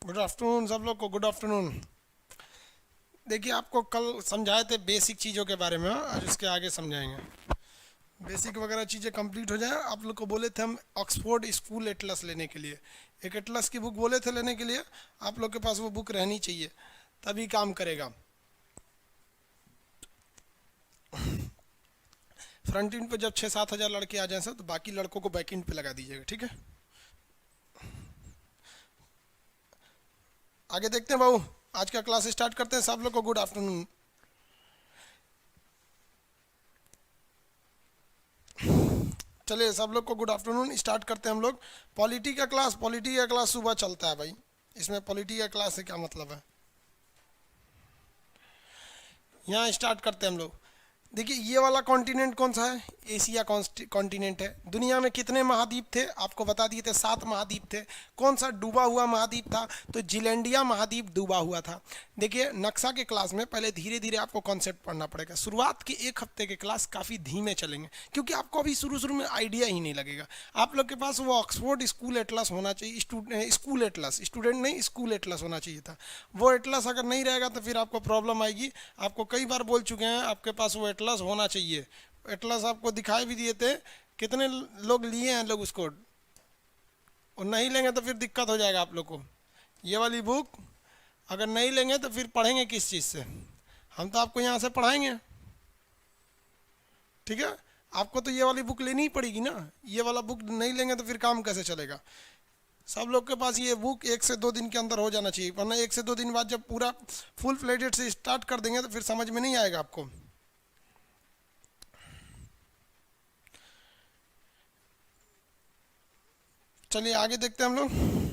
Good afternoon सब लोग को, गुड आफ्टरनून। देखिए, आपको कल समझाए थे बेसिक चीज़ों के बारे में, आज उसके आगे समझाएंगे। बेसिक वगैरह चीज़ें कंप्लीट हो जाए। आप लोग को बोले थे हम ऑक्सफोर्ड स्कूल एटलस लेने के लिए, एक एटलस की बुक बोले थे लेने के लिए। आप लोग के पास वो बुक रहनी चाहिए, तभी काम करेगा। फ्रंट इंड पे जब 6-7 हज़ार लड़के आ जाए सब, तो बाकी लड़कों को बैक इंड पे लगा दीजिएगा, ठीक है। आगे देखते हैं बाबू, आज का क्लास स्टार्ट करते हैं। सब लोग को गुड आफ्टरनून। चलिए सब लोग को गुड आफ्टरनून। स्टार्ट करते हैं हम लोग पॉलिटी का क्लास। पॉलिटी का क्लास सुबह चलता है भाई। इसमें पॉलिटी का क्लास से क्या मतलब है, यहाँ स्टार्ट करते हैं हम लोग। देखिए, ये वाला कॉन्टिनेंट कौन सा है? एशिया कॉन्टिनेंट है। दुनिया में कितने महाद्वीप थे? आपको बता दिए थे, 7 महाद्वीप थे। कौन सा डूबा हुआ महाद्वीप था? तो जिलैंडिया महाद्वीप डूबा हुआ था। देखिए, नक्शा के क्लास में पहले धीरे धीरे आपको कॉन्सेप्ट पढ़ना पड़ेगा। शुरुआत के 1 हफ्ते के क्लास काफ़ी धीमे चलेंगे, क्योंकि आपको अभी शुरू शुरू में आइडिया ही नहीं लगेगा। आप लोग के पास वो ऑक्सफोर्ड स्कूल एटलस होना चाहिए, स्कूल एटलस, स्टूडेंट नहीं, स्कूल एटलस होना चाहिए था। वो एटलस अगर नहीं रहेगा तो फिर आपको प्रॉब्लम आएगी। आपको कई बार बोल चुके हैं, आपके पास वो एटलस होना चाहिए। एटलस आपको दिखाई भी दिए थे, कितने लोग लिए हैं लोग उसको। और नहीं लेंगे तो फिर दिक्कत हो जाएगा आप लोग को। ये वाली बुक अगर नहीं लेंगे तो फिर पढ़ेंगे किस चीज़ से? हम तो आपको यहाँ से पढ़ाएंगे, ठीक है। आपको तो ये वाली बुक लेनी ही पड़ेगी ना। ये वाला बुक नहीं लेंगे तो फिर काम कैसे चलेगा? सब लोग के पास ये बुक 1 से 2 दिन के अंदर हो जाना चाहिए, वरना 1 से 2 दिन बाद जब पूरा फुल फ्लेजेड से स्टार्ट कर देंगे तो फिर समझ में नहीं आएगा आपको। चलिए आगे देखते हैं हम लोग।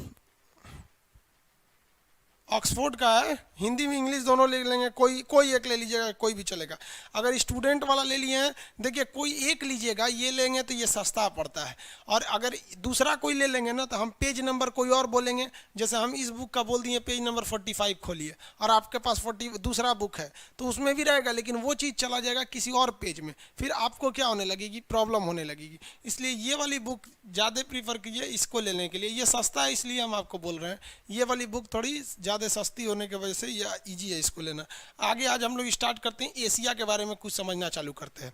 ऑक्सफोर्ड का है, हिंदी में इंग्लिश दोनों ले लेंगे। कोई कोई एक ले लीजिएगा, कोई भी चलेगा। अगर स्टूडेंट वाला ले लिए हैं, देखिए कोई एक लीजिएगा, ये लेंगे तो ये सस्ता पड़ता है। और अगर दूसरा कोई ले लेंगे ना, तो हम पेज नंबर कोई और बोलेंगे। जैसे हम इस बुक का बोल दिए पेज नंबर 45 खोलिए, और आपके पास 40 दूसरा बुक है तो उसमें भी रहेगा, लेकिन वो चीज़ चला जाएगा किसी और पेज में। फिर आपको क्या होने लगेगी, प्रॉब्लम होने लगेगी। इसलिए ये वाली बुक ज़्यादा प्रीफर कीजिए इसको लेने के लिए। ये सस्ता है इसलिए हम आपको बोल रहे हैं। ये वाली बुक थोड़ी ज़्यादा सस्ती होने की वजह से या इजी है इसको लेना। आगे आज हम लोग स्टार्ट करते हैं, एशिया के बारे में कुछ समझना चालू करते हैं।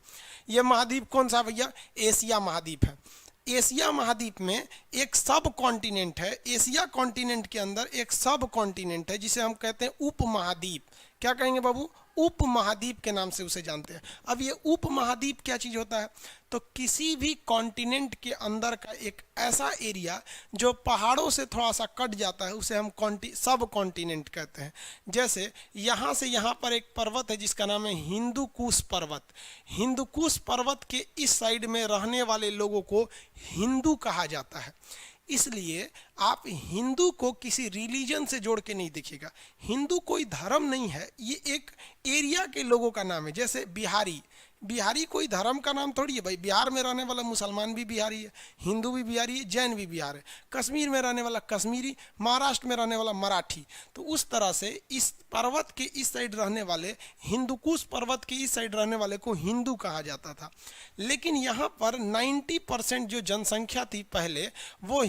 ये महाद्वीप कौन सा भैया? एशिया महाद्वीप है। एशिया महाद्वीप में एक सब कॉन्टिनेंट है। एशिया कॉन्टिनेंट के अंदर एक सब कॉन्टिनेंट है जिसे हम कहते हैं उप महाद्वीप। क्या कहेंगे बाबू? उप महाद्वीप के नाम से उसे जानते हैं। अब ये उप महाद्वीप क्या चीज़ होता है? तो किसी भी कॉन्टिनेंट के अंदर का एक ऐसा एरिया जो पहाड़ों से थोड़ा सा कट जाता है, उसे हम सब कॉन्टिनेंट कहते हैं। जैसे यहाँ से यहाँ पर एक पर्वत है जिसका नाम है हिंदू कुश पर्वत। हिंदू कुश पर्वत के इस साइड में रहने वाले लोगों को हिंदू कहा जाता है। इसलिए आप हिंदू को किसी रिलीजन से जोड़ के नहीं देखिएगा। हिंदू कोई धर्म नहीं है, ये एक एरिया के लोगों का नाम है। जैसे बिहारी, बिहारी कोई धर्म का नाम थोड़ी है भाई। बिहार में रहने वाला मुसलमान भी बिहारी है, हिंदू भी बिहारी है, जैन भी बिहार है। कश्मीर में रहने वाला कश्मीरी, महाराष्ट्र में रहने वाला मराठी। तो उस तरह से इस पर्वत के इस साइड रहने वाले, हिंदुकुश पर्वत के इस साइड रहने वाले को हिंदू कहा जाता था। लेकिन यहाँ पर 90% जो जनसंख्या थी पहले, वो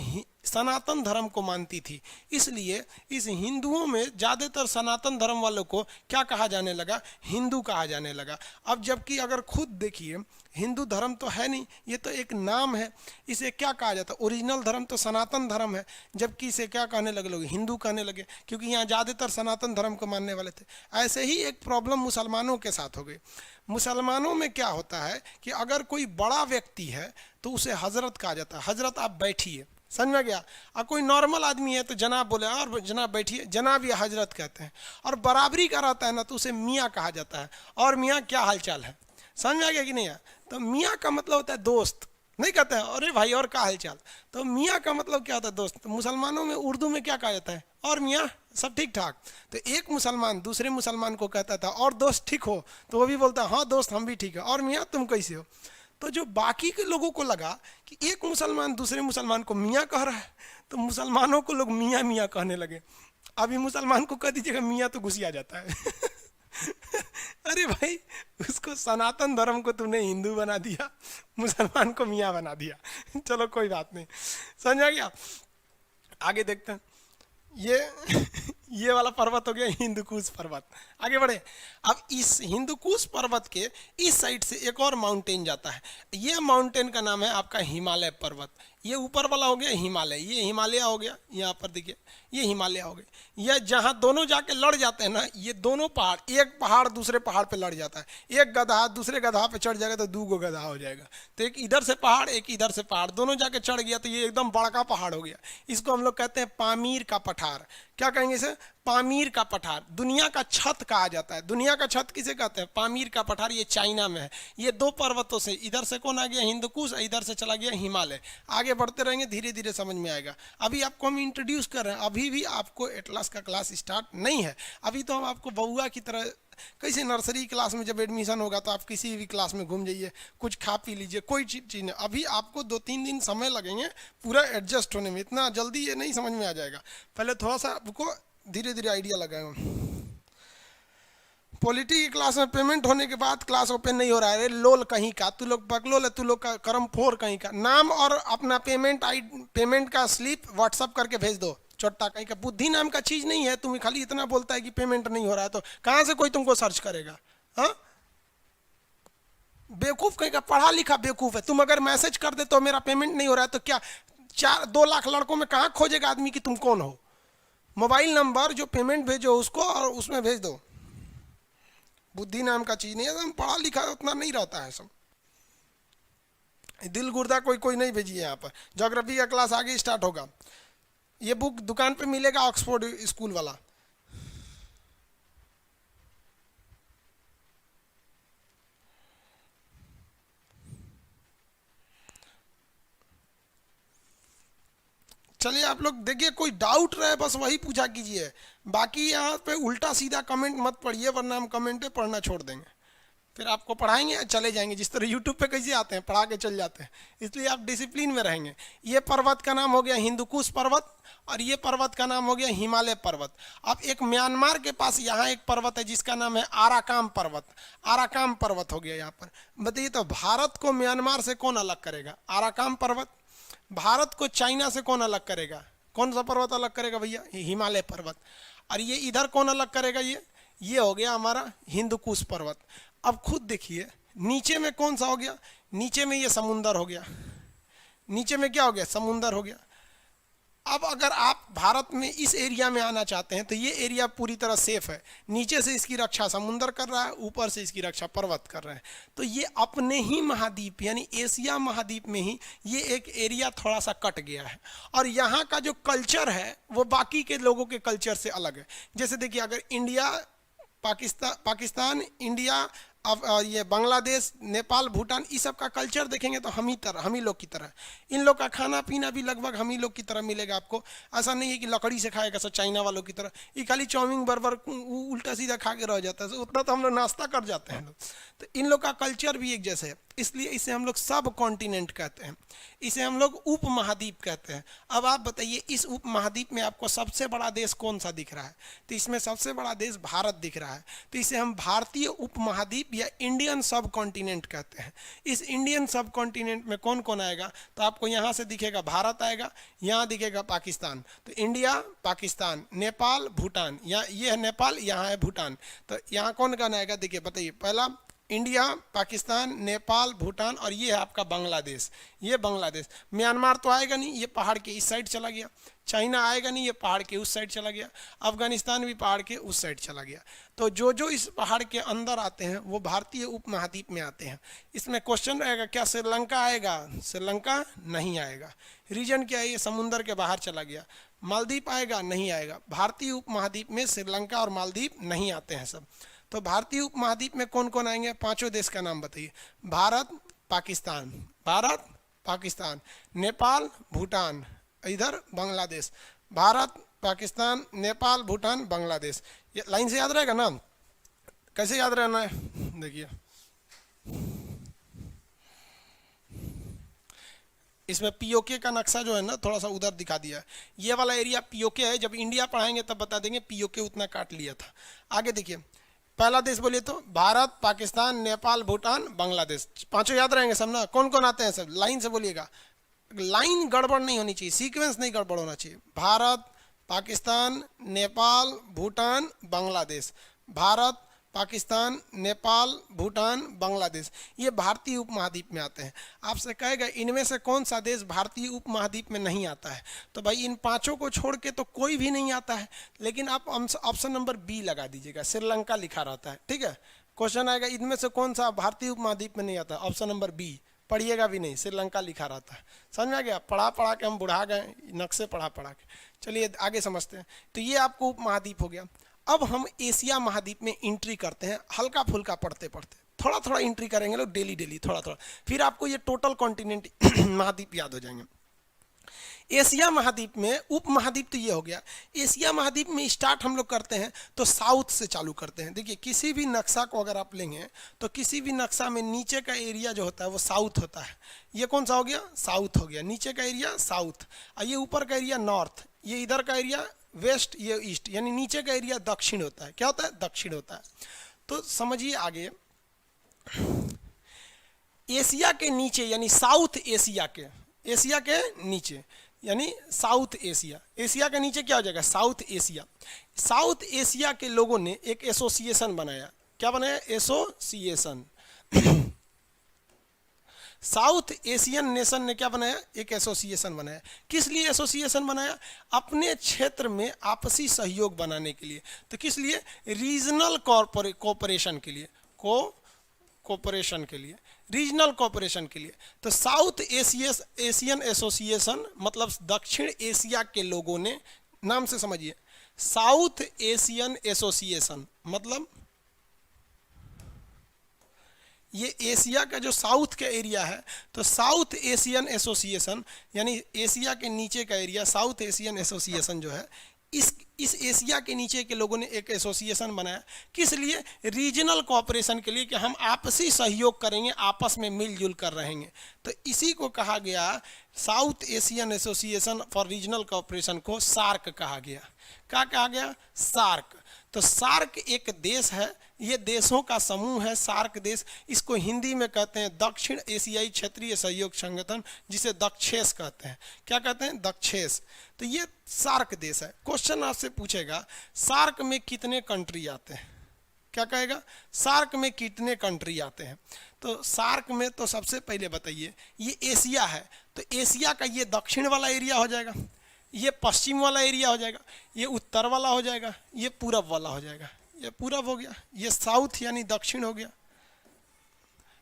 सनातन धर्म को मानती थी। इसलिए इस हिंदुओं में ज़्यादातर सनातन धर्म वालों को क्या कहा जाने लगा? हिंदू कहा जाने लगा। अब जबकि अगर खुद देखिए, हिंदू धर्म तो है नहीं, ये तो एक नाम है। इसे क्या कहा जाता है? ओरिजिनल धर्म तो सनातन धर्म है, जबकि इसे क्या कहने लगे लोग? हिंदू कहने लगे, क्योंकि यहाँ ज़्यादातर सनातन धर्म को मानने वाले थे। ऐसे ही एक प्रॉब्लम मुसलमानों के साथ हो गई। मुसलमानों में क्या होता है कि अगर कोई बड़ा व्यक्ति है तो उसे हजरत कहा जाता है। हजरत आप बैठिए, समझ में गया? और कोई नॉर्मल आदमी है तो जनाब बोले, और जनाब बैठिए, जनाब या हजरत कहते हैं। और बराबरी का रहता है ना, तो उसे मियाँ कहा जाता है। और मियाँ क्या हालचाल है, समझ में आ गया कि नहीं है? तो मियाँ का मतलब होता है दोस्त, नहीं कहते हैं अरे भाई और क्या हालचाल। तो मियाँ का मतलब क्या होता है? दोस्त। तो मुसलमानों में उर्दू में क्या कहा जाता है? और मियाँ सब ठीक ठाक। तो एक मुसलमान दूसरे मुसलमान को कहता था और दोस्त ठीक हो? तो वो भी बोलता है हाँ दोस्त हम भी ठीक है। और मियाँ तुम कैसे हो? तो जो बाकी के लोगों को लगा कि एक मुसलमान दूसरे मुसलमान को मियाँ कह रहा है, तो मुसलमानों को लोग मियाँ मियाँ कहने लगे। अभी मुसलमान को कह दीजिएगा मियाँ तो गुस्सा आ जाता है। अरे भाई, उसको सनातन धर्म को तूने हिंदू बना दिया, मुसलमान को मियाँ बना दिया। चलो कोई बात नहीं, समझ आ गया। आगे देखते हैं। ये ये वाला पर्वत हो गया हिंदुकुश पर्वत। आगे बढ़े। अब इस हिंदुकुश पर्वत के इस साइड से एक और माउंटेन जाता है। ये माउंटेन का नाम है आपका हिमालय पर्वत। ये ऊपर वाला हो गया हिमालय, ये हिमालय हो गया, यहाँ पर देखिए ये हिमालय हो गए। यह जहाँ दोनों जाके लड़ जाते हैं ना, ये दोनों पहाड़, एक पहाड़ दूसरे पहाड़ पे लड़ जाता है। एक गधा दूसरे गधा पे चढ़ जाएगा तो दो गो गधा हो जाएगा। तो एक इधर से पहाड़, एक इधर से पहाड़, दोनों जाके चढ़ गया तो ये एकदम बड़ा पहाड़ हो गया। इसको हम लोग कहते हैं पामीर का पठार। क्या कहेंगे इसे? पामीर का पठार। दुनिया का छत कहा जाता है। दुनिया का छत किसे कहते हैं? पामीर का पठार। ये चाइना में है। ये दो पर्वतों से, इधर से कौन आ गया? हिंदुकुश, इधर से चला गया हिमालय। आगे बढ़ते रहेंगे, धीरे धीरे समझ में आएगा। अभी आपको हम इंट्रोड्यूस कर रहे हैं, अभी भी आपको एटलस का क्लास स्टार्ट नहीं है। अभी तो हम आपको बउआ की तरह, कैसे नर्सरी क्लास में जब एडमिशन होगा तो आप किसी भी क्लास में घूम जाइए, कुछ खा पी लीजिए, कोई चीज़ नहीं। अभी आपको 2-3 दिन समय लगेंगे पूरा एडजस्ट होने में, इतना जल्दी ये नहीं समझ में आ जाएगा। पहले थोड़ा सा आपको धीरे धीरे आइडिया लगाएगा। पॉलिटी की क्लास में पेमेंट होने के बाद क्लास ओपन नहीं हो रहा है। लोल कहीं का, तू लोग बकलोल है, तू लोग का करम फोर कहीं का। नाम और अपना पेमेंट का स्लिप व्हाट्सअप करके भेज दो। छोटा कहीं का बुद्धि नाम का चीज़ नहीं है। तुम्हें खाली इतना बोलता है कि पेमेंट नहीं हो रहा है, तो कहाँ से कोई तुमको सर्च करेगा? हाँ, बेवकूफ़ कहीं का, पढ़ा लिखा बेवकूफ़ है। तुम अगर मैसेज कर दे तो मेरा पेमेंट नहीं हो रहा है, तो क्या 2 लाख लड़कों में कहाँ खोजेगा आदमी कि तुम कौन हो? मोबाइल नंबर जो पेमेंट भेजो उसको और उसमें भेज दो। बुद्धि नाम का चीज़ नहीं है। हम पढ़ा लिखा उतना नहीं रहता है सब। दिल गुर्दा कोई कोई नहीं भेजिए यहाँ पर। ज्योग्राफी का क्लास आगे स्टार्ट होगा। ये बुक दुकान पे मिलेगा, ऑक्सफोर्ड स्कूल वाला। चलिए आप लोग देखिए, कोई डाउट रहे बस वही पूछा कीजिए। बाकी यहाँ पे उल्टा सीधा कमेंट मत पढ़िए, वरना हम कमेंटें पढ़ना छोड़ देंगे। फिर आपको पढ़ाएंगे चले जाएंगे, जिस तरह यूट्यूब पे कैसे आते हैं पढ़ा के चल जाते हैं। इसलिए आप डिसिप्लिन में रहेंगे। ये पर्वत का नाम हो गया हिंदुकुश पर्वत, और ये पर्वत का नाम हो गया हिमालय पर्वत। अब एक म्यांमार के पास यहाँ एक पर्वत है जिसका नाम है आराकाम पर्वत। आराकाम पर्वत हो गया यहाँ पर। बताइए तो भारत को म्यांमार से कौन अलग करेगा? आराकाम पर्वत। भारत को चाइना से कौन अलग करेगा? कौन सा पर्वत अलग करेगा भैया? हिमालय पर्वत। और ये इधर कौन अलग करेगा? ये हो गया हमारा हिंदुकुश पर्वत। अब खुद देखिए नीचे में कौन सा हो गया? नीचे में ये समुंदर हो गया। नीचे में क्या हो गया? समुंदर हो गया। अब अगर आप भारत में इस एरिया में आना चाहते हैं तो ये एरिया पूरी तरह सेफ है। नीचे से इसकी रक्षा समुंदर कर रहा है, ऊपर से इसकी रक्षा पर्वत कर रहे हैं। तो ये अपने ही महाद्वीप यानी एशिया महाद्वीप में ही ये एक एरिया थोड़ा सा कट गया है। और यहाँ का जो कल्चर है वो बाकी के लोगों के कल्चर से अलग है। जैसे देखिए, अगर इंडिया, पाकिस्तान, इंडिया, अब ये बांग्लादेश, नेपाल, भूटान, इस सब का कल्चर देखेंगे तो हम ही लोग की तरह। इन लोग का खाना पीना भी लगभग हम ही लोग की तरह मिलेगा आपको। ऐसा नहीं है कि लकड़ी से खाएगा सब चाइना वालों की तरह। ये खाली चाउमीन बर्गर उल्टा सीधा खा के रह जाता है, उतना तो हम लोग नाश्ता कर जाते हैं लोग। तो इन लोग का कल्चर भी एक जैसे है, इसलिए इसे हम लोग सब कॉन्टिनेंट कहते हैं। इसे हम लोग उप महाद्वीप कहते हैं। अब आप बताइए, इस उप महाद्वीप में आपको सबसे बड़ा देश कौन सा दिख रहा है? तो इसमें सबसे बड़ा देश भारत दिख रहा है। तो इसे हम भारतीय उप महाद्वीप या इंडियन सब कॉन्टिनेंट कहते हैं। इस इंडियन सब कॉन्टिनेंट में कौन कौन आएगा? तो आपको यहाँ से दिखेगा भारत आएगा, यहाँ दिखेगा पाकिस्तान। तो इंडिया, पाकिस्तान, नेपाल, भूटान। यहाँ ये है नेपाल, यहाँ है भूटान। तो यहाँ कौन कौन आएगा? देखिए बताइए, पहला इंडिया, पाकिस्तान, नेपाल, भूटान, और ये है आपका बांग्लादेश। ये बांग्लादेश। म्यांमार तो आएगा नहीं, ये पहाड़ के इस साइड चला गया। चाइना आएगा नहीं, ये पहाड़ के उस साइड चला गया। अफगानिस्तान भी पहाड़ के उस साइड चला गया। तो जो जो इस पहाड़ के अंदर आते हैं वो भारतीय उपमहाद्वीप में आते हैं। इसमें क्वेश्चन रहेगा, क्या श्रीलंका आएगा? श्रीलंका नहीं आएगा। रीजन क्या है? ये समुंदर के बाहर चला गया। मालदीव आएगा? नहीं आएगा। भारतीय उपमहाद्वीप में श्रीलंका और मालदीव नहीं आते हैं सब। तो भारतीय उपमहाद्वीप में कौन कौन आएंगे? पांचों देश का नाम बताइए। भारत, पाकिस्तान, भारत, पाकिस्तान, नेपाल, भूटान, इधर बांग्लादेश। भारत, पाकिस्तान, नेपाल, भूटान, बांग्लादेश। ये लाइन से याद रहेगा ना? कैसे याद रहना है? देखिए, इसमें पीओके का नक्शा जो है ना थोड़ा सा उधर दिखा दिया है। ये वाला एरिया पीओके है। जब इंडिया पढ़ाएंगे तब बता देंगे पीओके उतना काट लिया था। आगे देखिए, पहला देश बोलिए तो भारत, पाकिस्तान, नेपाल, भूटान, बांग्लादेश। पांचों याद रहेंगे सब ना? कौन कौन आते हैं सब? लाइन से बोलिएगा। लाइन गड़बड़ नहीं होनी चाहिए, सीक्वेंस नहीं गड़बड़ होना चाहिए। भारत, पाकिस्तान, नेपाल, भूटान, बांग्लादेश। भारत, पाकिस्तान, नेपाल, भूटान, बांग्लादेश, ये भारतीय उपमहाद्वीप में आते हैं। आपसे कहेगा इनमें से कौन सा देश भारतीय उपमहाद्वीप में नहीं आता है, तो भाई इन पांचों को छोड़ के तो कोई भी नहीं आता है। लेकिन आप ऑप्शन नंबर बी लगा दीजिएगा, श्रीलंका लिखा रहता है, ठीक है। क्वेश्चन आएगा इनमें से कौन सा भारतीय उपमहाद्वीप में नहीं आता, ऑप्शन नंबर बी, पढ़िएगा भी नहीं, श्रीलंका लिखा रहता है। समझ में आ गया? पढ़ा पढ़ा के हम बुढ़ा गए, नक्शे पढ़ा पढ़ा के। चलिए आगे समझते हैं। तो ये आपको उपमहाद्वीप हो गया। अब हम एशिया महाद्वीप में एंट्री करते हैं, हल्का फुल्का पढ़ते पढ़ते थोड़ा थोड़ा एंट्री करेंगे लोग, डेली डेली थोड़ा थोड़ा, फिर आपको ये टोटल कॉन्टिनेंट महाद्वीप याद हो जाएंगे। एशिया महाद्वीप में उपमहाद्वीप तो ये हो गया। एशिया महाद्वीप में स्टार्ट हम लोग करते हैं तो साउथ से चालू करते हैं। देखिए किसी भी नक्शा को अगर आप लेंगे तो किसी भी नक्शा में नीचे का एरिया जो होता है वो साउथ होता है। ये कौन सा हो गया? साउथ हो गया। नीचे का एरिया साउथ, और ये ऊपर का एरिया नॉर्थ, ये इधर का एरिया वेस्ट, ये ईस्ट, यानी नीचे का एरिया दक्षिण होता है। क्या होता है? दक्षिण होता है। तो समझिए आगे, एशिया के नीचे यानी साउथ एशिया के, एशिया के नीचे यानी साउथ एशिया, एशिया के नीचे क्या हो जाएगा? South Asia. साउथ एशिया के लोगों ने एक एसोसिएशन बनाया। क्या बनाया? एसोसिएशन। साउथ एशियन नेशन ने क्या बनाया? एक एसोसिएशन बनाया। किस लिए एसोसिएशन बनाया? अपने क्षेत्र में आपसी सहयोग बनाने के लिए। तो किस लिए? रीजनल कोऑपरेशन के लिए, कोऑपरेशन के लिए, रीजनल कोऑपरेशन के लिए। तो साउथ एशियन एसोसिएशन मतलब दक्षिण एशिया के लोगों ने, नाम से समझिए, साउथ एशियन एसोसिएशन मतलब ये एशिया का जो साउथ का एरिया है, तो साउथ एशियन एसोसिएशन यानी एशिया के नीचे का एरिया, साउथ एशियन एसोसिएशन जो है, इस एशिया के नीचे के लोगों ने एक एसोसिएशन बनाया। किस लिए? रीजनल कोऑपरेशन के लिए, कि हम आपसी सहयोग करेंगे, आपस में मिलजुल कर रहेंगे। तो इसी को कहा गया, south Asian association for regional cooperation को सार्क कहा गया। क्या कहा गया? सार्क। तो सार्क एक देश है, ये देशों का समूह है सार्क देश। इसको हिंदी में कहते हैं दक्षिण एशियाई क्षेत्रीय सहयोग संगठन, जिसे दक्षेस कहते हैं। क्या कहते हैं? दक्षेस। तो ये सार्क देश है। क्वेश्चन आपसे पूछेगा सार्क में कितने कंट्री आते हैं? क्या कहेगा? सार्क में कितने कंट्री आते हैं? तो सार्क में तो सबसे पहले बताइए, ये एशिया है, तो एशिया का ये दक्षिण वाला एरिया हो जाएगा, ये पश्चिम वाला एरिया हो जाएगा, ये उत्तर वाला हो जाएगा, ये पूरब वाला हो जाएगा। ये पूरब हो गया, ये साउथ यानी दक्षिण हो गया,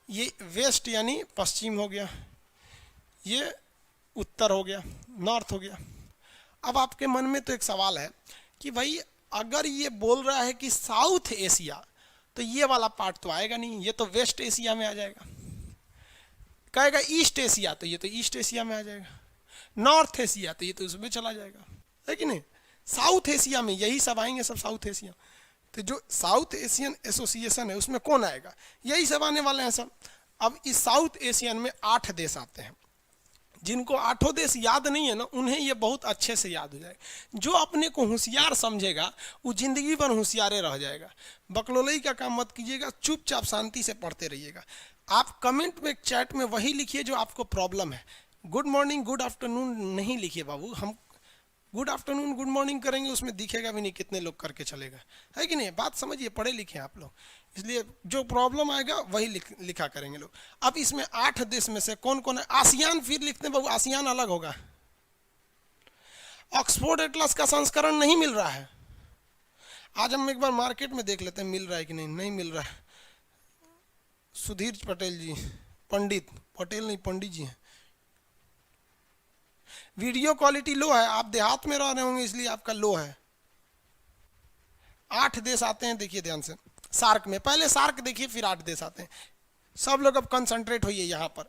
ये वेस्ट यानी पश्चिम हो गया, ये उत्तर हो गया, नॉर्थ हो गया। अब आपके मन में तो एक सवाल है कि भाई अगर ये बोल रहा है कि साउथ एशिया, तो ये वाला पार्ट तो आएगा नहीं, ये तो वेस्ट एशिया में आ जाएगा। कहेगा ईस्ट एशिया, तो ये तो ईस्ट एशिया में आ जाएगा। नॉर्थ एशिया, तो ये तो उसमें चला जाएगा, है कि नहीं? साउथ एशिया में यही सब आएंगे, सब साउथ एशिया। तो जो साउथ एशियन एसोसिएशन है उसमें कौन आएगा? यही सब आने वाले हैं सब। अब इस साउथ एशियन में 8 देश आते हैं। जिनको 8 देश याद नहीं है ना, उन्हें ये बहुत अच्छे से याद हो जाएगा। जो अपने को होशियार समझेगा वो जिंदगी भर होशियारे रह जाएगा। बकलोलई का काम मत कीजिएगा, चुपचाप शांति से पढ़ते रहिएगा। आप कमेंट में, चैट में वही लिखिए जो आपको प्रॉब्लम है। गुड मॉर्निंग, गुड आफ्टरनून नहीं लिखिए बाबू। हम गुड आफ्टरनून, गुड मॉर्निंग करेंगे, उसमें दिखेगा भी नहीं कितने लोग करके चलेगा, है कि नहीं? बात समझिए, पढ़े लिखे आप लोग, इसलिए जो प्रॉब्लम आएगा वही लिखा करेंगे लोग। अब इसमें 8 देश में से कौन कौन है? आसियान फिर लिखते हैं बाबू, आसियान अलग होगा। ऑक्सफोर्ड एटलस का संस्करण नहीं मिल रहा है। आज हम एक बार मार्केट में देख लेते हैं मिल रहा है कि नहीं। नहीं मिल रहा है। सुधीर पटेल जी, पंडित पटेल नहीं, पंडित जी हैं। वीडियो क्वालिटी लो है, आप देहात में रह रहे होंगे इसलिए आपका लो है। 8 देश आते हैं, देखिए ध्यान से। सार्क में पहले सार्क देखिए, फिर 8 देश आते हैं। सब लोग अब कंसंट्रेट होइए यहाँ पर।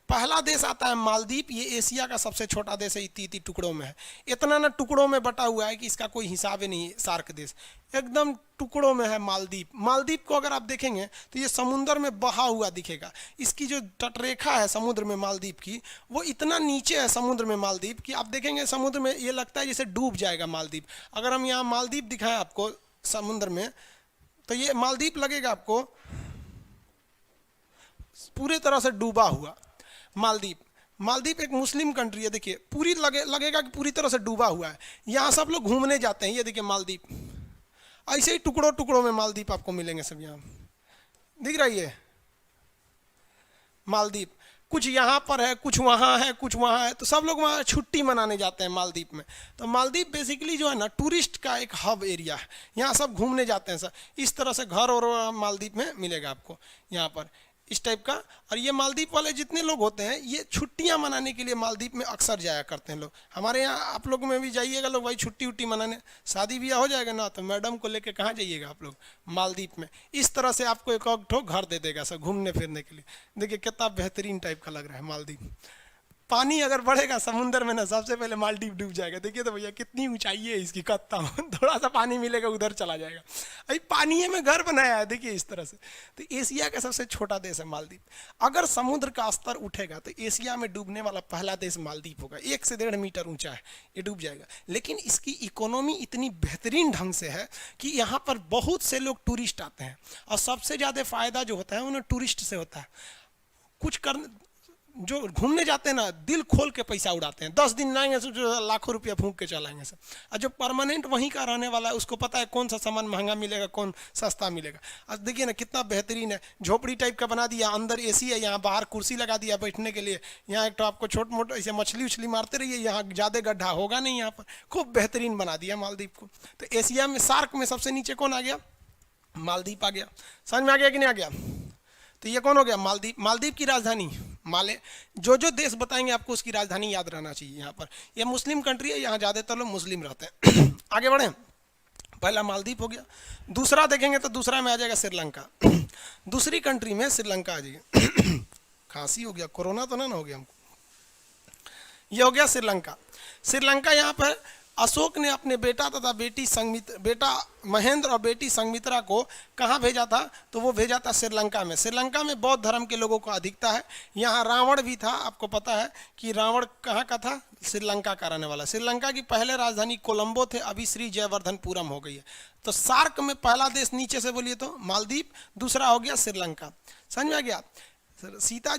पहला देश आता है मालदीव। ये एशिया का सबसे छोटा देश है, इतनी टुकड़ों में है। इतना ना टुकड़ों में बटा हुआ है कि इसका कोई हिसाब ही नहीं है। सार्क देश एकदम टुकड़ों में है। मालदीव, मालदीव को अगर आप देखेंगे तो ये समुद्र में बहा हुआ दिखेगा। इसकी जो तटरेखा है समुद्र में मालदीव की, वो इतना नीचे है समुद्र में मालदीव की, आप देखेंगे समुद्र में ये लगता है जैसे डूब जाएगा मालदीव। अगर हम यहाँ मालदीव दिखाएं आपको समुद्र में, तो ये मालदीव लगेगा आपको पूरे तरह से डूबा हुआ। मालदीव मालदीव एक मुस्लिम कंट्री है। देखिए पूरी लगेगा कि पूरी तरह से डूबा हुआ है। यहाँ सब लोग घूमने जाते हैं। ये देखिए मालदीव, ऐसे ही टुकड़ों टुकड़ों में मालदीव आपको मिलेंगे सब। यहाँ दिख रही है मालदीव, कुछ यहाँ पर है, कुछ वहाँ है, कुछ वहाँ है, तो सब लोग वहाँ छुट्टी मनाने जाते हैं मालदीव में। तो मालदीव बेसिकली जो है ना टूरिस्ट का एक हब एरिया है, यहाँ सब घूमने जाते हैं सर। इस तरह से घर और मालदीव में मिलेगा आपको यहाँ पर इस टाइप का। और ये मालदीव वाले जितने लोग होते हैं ये छुट्टियां मनाने के लिए मालदीव में अक्सर जाया करते हैं लोग। हमारे यहाँ आप लोग में भी जाइएगा लोग भाई छुट्टी उट्टी मनाने, शादी ब्याह हो जाएगा ना तो मैडम को लेके कहाँ जाइएगा आप लोग, मालदीव में। इस तरह से आपको एक ठो घर दे देगा सर घूमने फिरने के लिए। देखिए कितना बेहतरीन टाइप का लग रहा है मालदीव। पानी अगर बढ़ेगा समुंदर में ना सबसे पहले मालदीव डूब जाएगा। देखिए तो भैया कितनी ऊंचाई है इसकी, कत्ता थोड़ा सा पानी मिलेगा उधर चला जाएगा। अभी पानी में घर बनाया है देखिए इस तरह से। तो एशिया का सबसे छोटा देश है मालदीव। अगर समुद्र का स्तर उठेगा तो एशिया में डूबने वाला पहला देश मालदीव होगा। 1 से 1.5 मीटर ऊंचा है, ये डूब जाएगा। लेकिन इसकी इकोनॉमी इतनी बेहतरीन ढंग से है कि यहाँ पर बहुत से लोग टूरिस्ट आते हैं और सबसे ज़्यादा फायदा जो होता है उन्हें टूरिस्ट से होता है। कुछ कर जो घूमने जाते हैं ना दिल खोल के पैसा उड़ाते हैं। 10 दिन आएंगे तो लाखों रुपया फूंक के चलाएंगे सर। और जो परमानेंट वहीं का रहने वाला है उसको पता है कौन सा सामान महंगा मिलेगा कौन सस्ता मिलेगा। आज देखिए ना कितना बेहतरीन है, झोपड़ी टाइप का बना दिया, अंदर एसी है, यहाँ बाहर कुर्सी लगा दिया बैठने के लिए। यहाँ एक तो आपको छोट मोट ऐसे मछली उछली मारते रहिए, यहाँ ज़्यादा गड्ढा होगा नहीं यहाँ पर। खूब बेहतरीन बना दिया मालदीव को। तो एशिया में सार्क में सबसे नीचे कौन आ गया, मालदीव आ गया। समझ में आ गया कि नहीं आ गया। तो ये कौन हो गया, मालदीव। मालदीव की राजधानी माले। जो जो देश बताएंगे आपको उसकी राजधानी याद रहना चाहिए। यहाँ पर ये मुस्लिम कंट्री है, यहाँ ज़्यादातर लोग मुस्लिम रहते हैं। आगे बढ़ें, पहला मालदीव हो गया। दूसरा देखेंगे तो दूसरा में आ जाएगा श्रीलंका। दूसरी कंट्री में श्रीलंका आ जाएगी। खांसी हो गया, कोरोना तो ना हो गया हमको। ये हो गया श्रीलंका। श्रीलंका यहाँ पर अशोक ने अपने बेटा तथा बेटा महेंद्र और बेटी संघमित्रा को कहाँ भेजा था, तो वो भेजा था श्रीलंका में। श्रीलंका में बौद्ध धर्म के लोगों को अधिकता है। यहाँ रावण भी था, आपको पता है कि रावण कहाँ का था, श्रीलंका का रहने वाला। श्रीलंका की पहले राजधानी कोलंबो थे, अभी श्री जयवर्धनपुरम हो गई है। तो सार्क में पहला देश नीचे से बोलिए तो मालदीव, दूसरा हो गया श्रीलंका। समझ में आ गया। सीता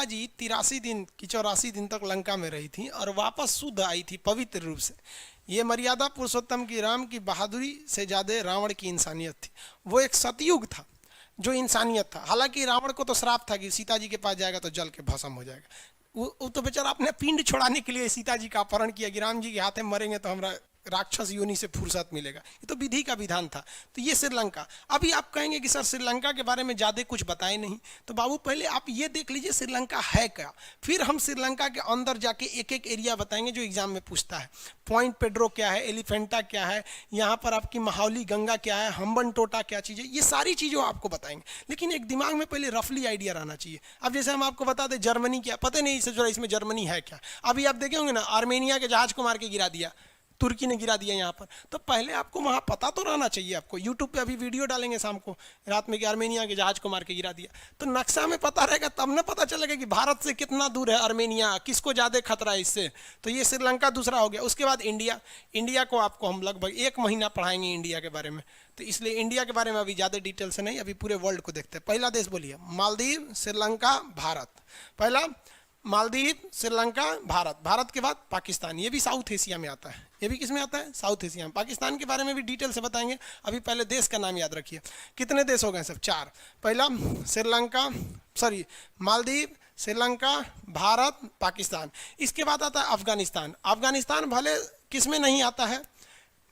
जी 83 दिन की 84 दिन तक लंका में रही थी और वापस शुद्ध आई थी पवित्र रूप से। ये मर्यादा पुरुषोत्तम की राम की बहादुरी से ज़्यादा रावण की इंसानियत थी। वो एक सतयुग था जो इंसानियत था। हालांकि रावण को तो श्राप था कि सीता जी के पास जाएगा तो जल के भस्म हो जाएगा। वो तो बेचारा अपने पिंड छोड़ाने के लिए सीता जी का अपहरण किया कि राम जी के हाथ में मरेंगे तो हमारा राक्षस योनि से फुर्सत मिलेगा। ये तो विधि का विधान था। तो ये श्रीलंका। अभी आप कहेंगे कि सर श्रीलंका के बारे में ज़्यादा कुछ बताए नहीं, तो बाबू पहले आप ये देख लीजिए श्रीलंका है क्या, फिर हम श्रीलंका के अंदर जाके एक एक एरिया बताएंगे जो एग्जाम में पूछता है। पॉइंट पेड्रो क्या है, एलिफेंटा क्या है, यहाँ पर आपकी महावली गंगा क्या है, हम्बन टोटा क्या चीज़ है, ये सारी चीज़ों आपको बताएंगे। लेकिन एक दिमाग में पहले रफली आइडिया रहना चाहिए। अब जैसे हम आपको बता दें जर्मनी क्या, पता नहीं इसमें जर्मनी है क्या। अभी आप देखे होंगे ना आर्मेनिया के जहाज को मार के गिरा दिया, तुर्की ने गिरा दिया यहाँ पर। तो पहले आपको वहाँ पता तो रहना चाहिए। आपको यूट्यूब पे अभी वीडियो डालेंगे शाम को रात में कि आर्मेनिया के जहाज को मार के गिरा दिया, तो नक्शा में पता रहेगा, तब ना पता चलेगा कि भारत से कितना दूर है आर्मेनिया, किसको ज़्यादा खतरा है इससे। तो ये श्रीलंका दूसरा हो गया। उसके बाद इंडिया को आपको हम लगभग 1 महीना पढ़ाएंगे इंडिया के बारे में, तो इसलिए इंडिया के बारे में अभी ज़्यादा डिटेल से नहीं, अभी पूरे वर्ल्ड को देखते हैं। पहला देश बोलिए, मालदीव, श्रीलंका, भारत। पहला मालदीव, श्रीलंका, भारत। भारत के बाद पाकिस्तान, ये भी साउथ एशिया में आता है। ये भी किस में आता है, साउथ एशिया में। पाकिस्तान के बारे में भी डिटेल से बताएंगे। अभी पहले देश का नाम याद रखिए। कितने देश हो गए सब, 4। पहला मालदीव, श्रीलंका, भारत, पाकिस्तान। इसके बाद आता है अफगानिस्तान। अफगानिस्तान भले किस में नहीं आता है,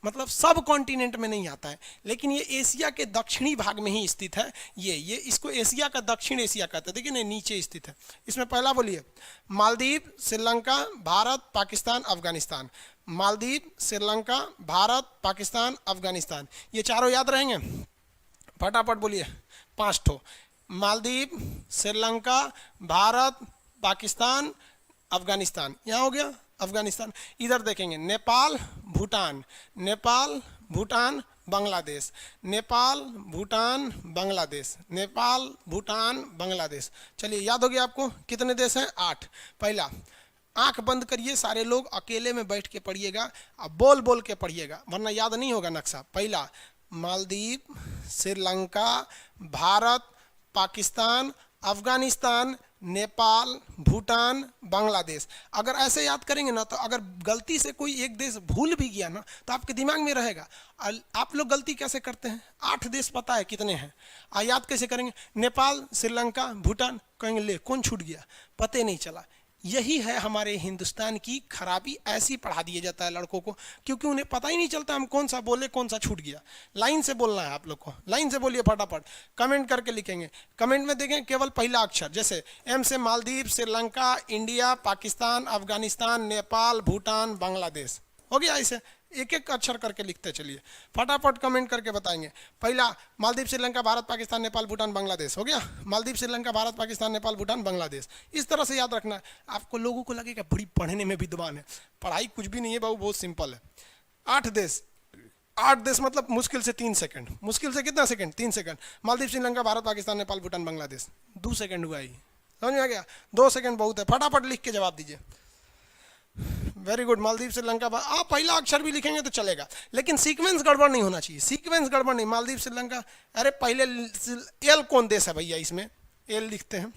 मतलब सब कॉन्टिनेंट में नहीं आता है, लेकिन ये एशिया के दक्षिणी भाग में ही स्थित है। ये इसको एशिया का दक्षिण एशिया कहते हैं। देखिए ना नीचे स्थित है। इसमें पहला बोलिए मालदीव, श्रीलंका, भारत, पाकिस्तान, अफगानिस्तान। मालदीव, श्रीलंका, भारत, पाकिस्तान, अफगानिस्तान। ये चारों याद रहेंगे, फटाफट बोलिए 5 ठो। मालदीव, श्रीलंका, भारत, पाकिस्तान, अफगानिस्तान। यहाँ हो गया अफगानिस्तान। इधर देखेंगे नेपाल, भूटान, नेपाल, भूटान, बांग्लादेश, नेपाल, भूटान, बांग्लादेश, नेपाल, भूटान, बांग्लादेश। चलिए याद हो गया आपको कितने देश हैं, 8। पहला, आंख बंद करिए सारे लोग, अकेले में बैठ के पढ़िएगा, अब बोल बोल के पढ़िएगा वरना याद नहीं होगा नक्शा। पहला मालदीव, श्रीलंका, भारत, पाकिस्तान, अफगानिस्तान, नेपाल, भूटान, बांग्लादेश। अगर ऐसे याद करेंगे ना तो अगर गलती से कोई एक देश भूल भी गया ना तो आपके दिमाग में रहेगा। आप लोग गलती कैसे करते हैं, 8 देश पता है कितने हैं, याद कैसे करेंगे, नेपाल, श्रीलंका, भूटान, कहेंगे ले कौन छूट गया, पते नहीं चला। यही है हमारे हिंदुस्तान की खराबी, ऐसी पढ़ा दिया जाता है लड़कों को, क्योंकि उन्हें पता ही नहीं चलता हम कौन सा बोले कौन सा छूट गया। लाइन से बोलना है आप लोग को, लाइन से बोलिए फटाफट, कमेंट करके लिखेंगे। कमेंट में देखें केवल पहला अक्षर, जैसे एम से मालदीव, श्रीलंका, इंडिया, पाकिस्तान, अफगानिस्तान, नेपाल, भूटान, बांग्लादेश, हो गया। ऐसे एक एक अक्षर करके लिखते चलिए, फटाफट कमेंट करके बताएंगे। पहला मालदीव, श्रीलंका, भारत, पाकिस्तान, नेपाल, भूटान, बांग्लादेश, हो गया। मालदीव, श्रीलंका, भारत, पाकिस्तान, नेपाल, भूटान, बांग्लादेश, इस तरह से याद रखना है। आपको लोगों को लगेगा बड़ी पढ़ने में विद्वान है, पढ़ाई कुछ भी नहीं है बाबू, बहुत सिंपल है। 8 देश, 8 देश मतलब मुश्किल से 3 सेकंड, मुश्किल से कितना second, 3 second. Maldives, Sri Lanka, Bharat, Pakistan, Nepal, Bhutan, Bangladesh, 2 second हुआ ही, समझ में आ गया। 2 सेकंड बहुत है, फटाफट लिख के जवाब दीजिए। Very good. मालदीव, श्रीलंका, आप पहला अक्षर भी लिखेंगे तो चलेगा, लेकिन सीक्वेंस गड़बड़ नहीं होना चाहिए, सीक्वेंस गड़बड़ नहीं। मालदीव, श्रीलंका, अरे पहले एल कौन देश है भैया, इसमें एल लिखते हैं,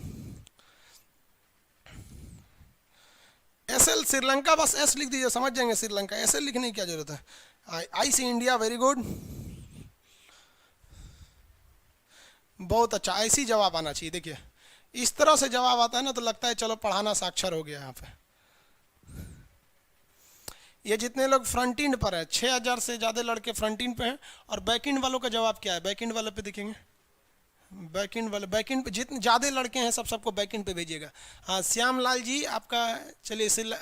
एस एल श्रीलंका, बस एस लिख दीजिए, समझ जाएंगे श्रीलंका, एस एल लिखने की क्या जरूरत है। आई से इंडिया, वेरी गुड, बहुत अच्छा, ऐसी जवाब आना चाहिए। देखिए इस तरह से जवाब आता है ना तो लगता है चलो पढ़ाना साक्षर हो गया। यहाँ पे ये जितने लोग फ्रंट इंड पर है, 6000 से ज़्यादा लड़के फ्रंट इंड पे हैं। और बैक इंड वालों का जवाब क्या है, बैक इंड वाले पे देखेंगे, बैक इंड वाले, बैक इंड पे जितने ज़्यादा लड़के हैं सबको बैक इंड पे भेजिएगा। हाँ श्याम लाल जी आपका, चलिए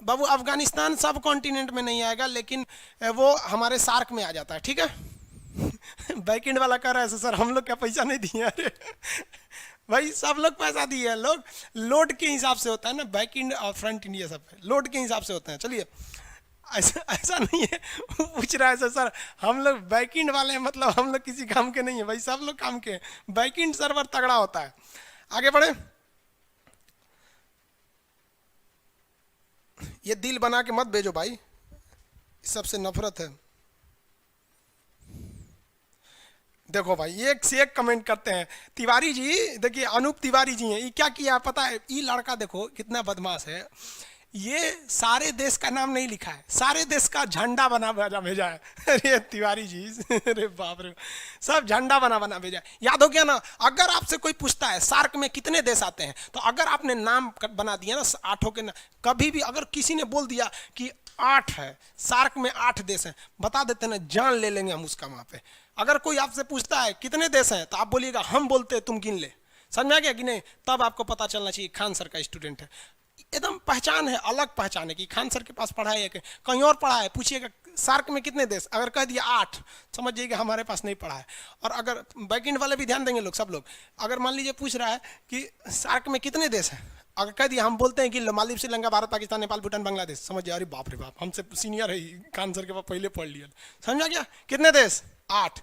बाबू अफगानिस्तान सब कॉन्टिनेंट में नहीं आएगा, लेकिन वो हमारे सार्क में आ जाता है, ठीक है। बैक इंड वाला कह रहा है सर हम लोग क्या पैसा नहीं दिए, अरे भाई सब लोग पैसा दिए हैं, लोग लोड के हिसाब से होता है ना, बैक इंड और फ्रंट इंड ये सब लोड के हिसाब से होते हैं। चलिए ऐसा ऐसा नहीं है, पूछ रहा है सर हम लोग बैक इंड वाले हैं, मतलब हम लोग किसी काम के नहीं है भाई, सब लोग काम के हैं, बैक इंड सर्वर तगड़ा होता है। आगे बढ़े, ये दिल बना के मत भेजो भाई, सबसे नफरत है। देखो भाई एक से एक कमेंट करते हैं। तिवारी जी देखिए, अनूप तिवारी जी हैं, ये क्या किया पता है, ये लड़का देखो कितना बदमाश है, ये सारे देश का नाम नहीं लिखा है, सारे देश का झंडा बना भेजा है। अरे तिवारी जी, अरे बाप रे, सब झंडा बना भेजा है। याद हो गया ना, अगर आपसे कोई पूछता है सार्क में कितने देश आते हैं, तो अगर आपने नाम बना दिया ना 8 के ना, कभी भी अगर किसी ने बोल दिया कि 8 है, सार्क में 8 देश हैं, बता देते ना, जान ले लेंगे हम उसका वहाँ पे। अगर कोई आपसे पूछता है कितने देश हैं, तो आप बोलिएगा हम बोलते हैं तुम गिन ले, समझ में आ गया कि नहीं। तब आपको पता चलना चाहिए खान सर का स्टूडेंट है, एकदम पहचान है, अलग पहचान है कि खान सर के पास पढ़ा है, कहीं और पढ़ा है, पूछिएगा सार्क में कितने देश, अगर कह दिया 8, समझ जाइएगा हमारे पास नहीं पढ़ा है। और अगर बैक इंड वाले भी ध्यान देंगे लोग, सब लोग, अगर मान लीजिए पूछ रहा है कि सार्क में कितने देश हैं, अगर कह दिया हम बोलते हैं कि मालदीव, श्रीलंका, भारत, पाकिस्तान, नेपाल, भूटान, बांग्लादेश, समझिए अरे बाप रे बाप, हमसे सीनियर है, खान सर के पास पहले पढ़ लिया, समझा गया। कितने देश, 8,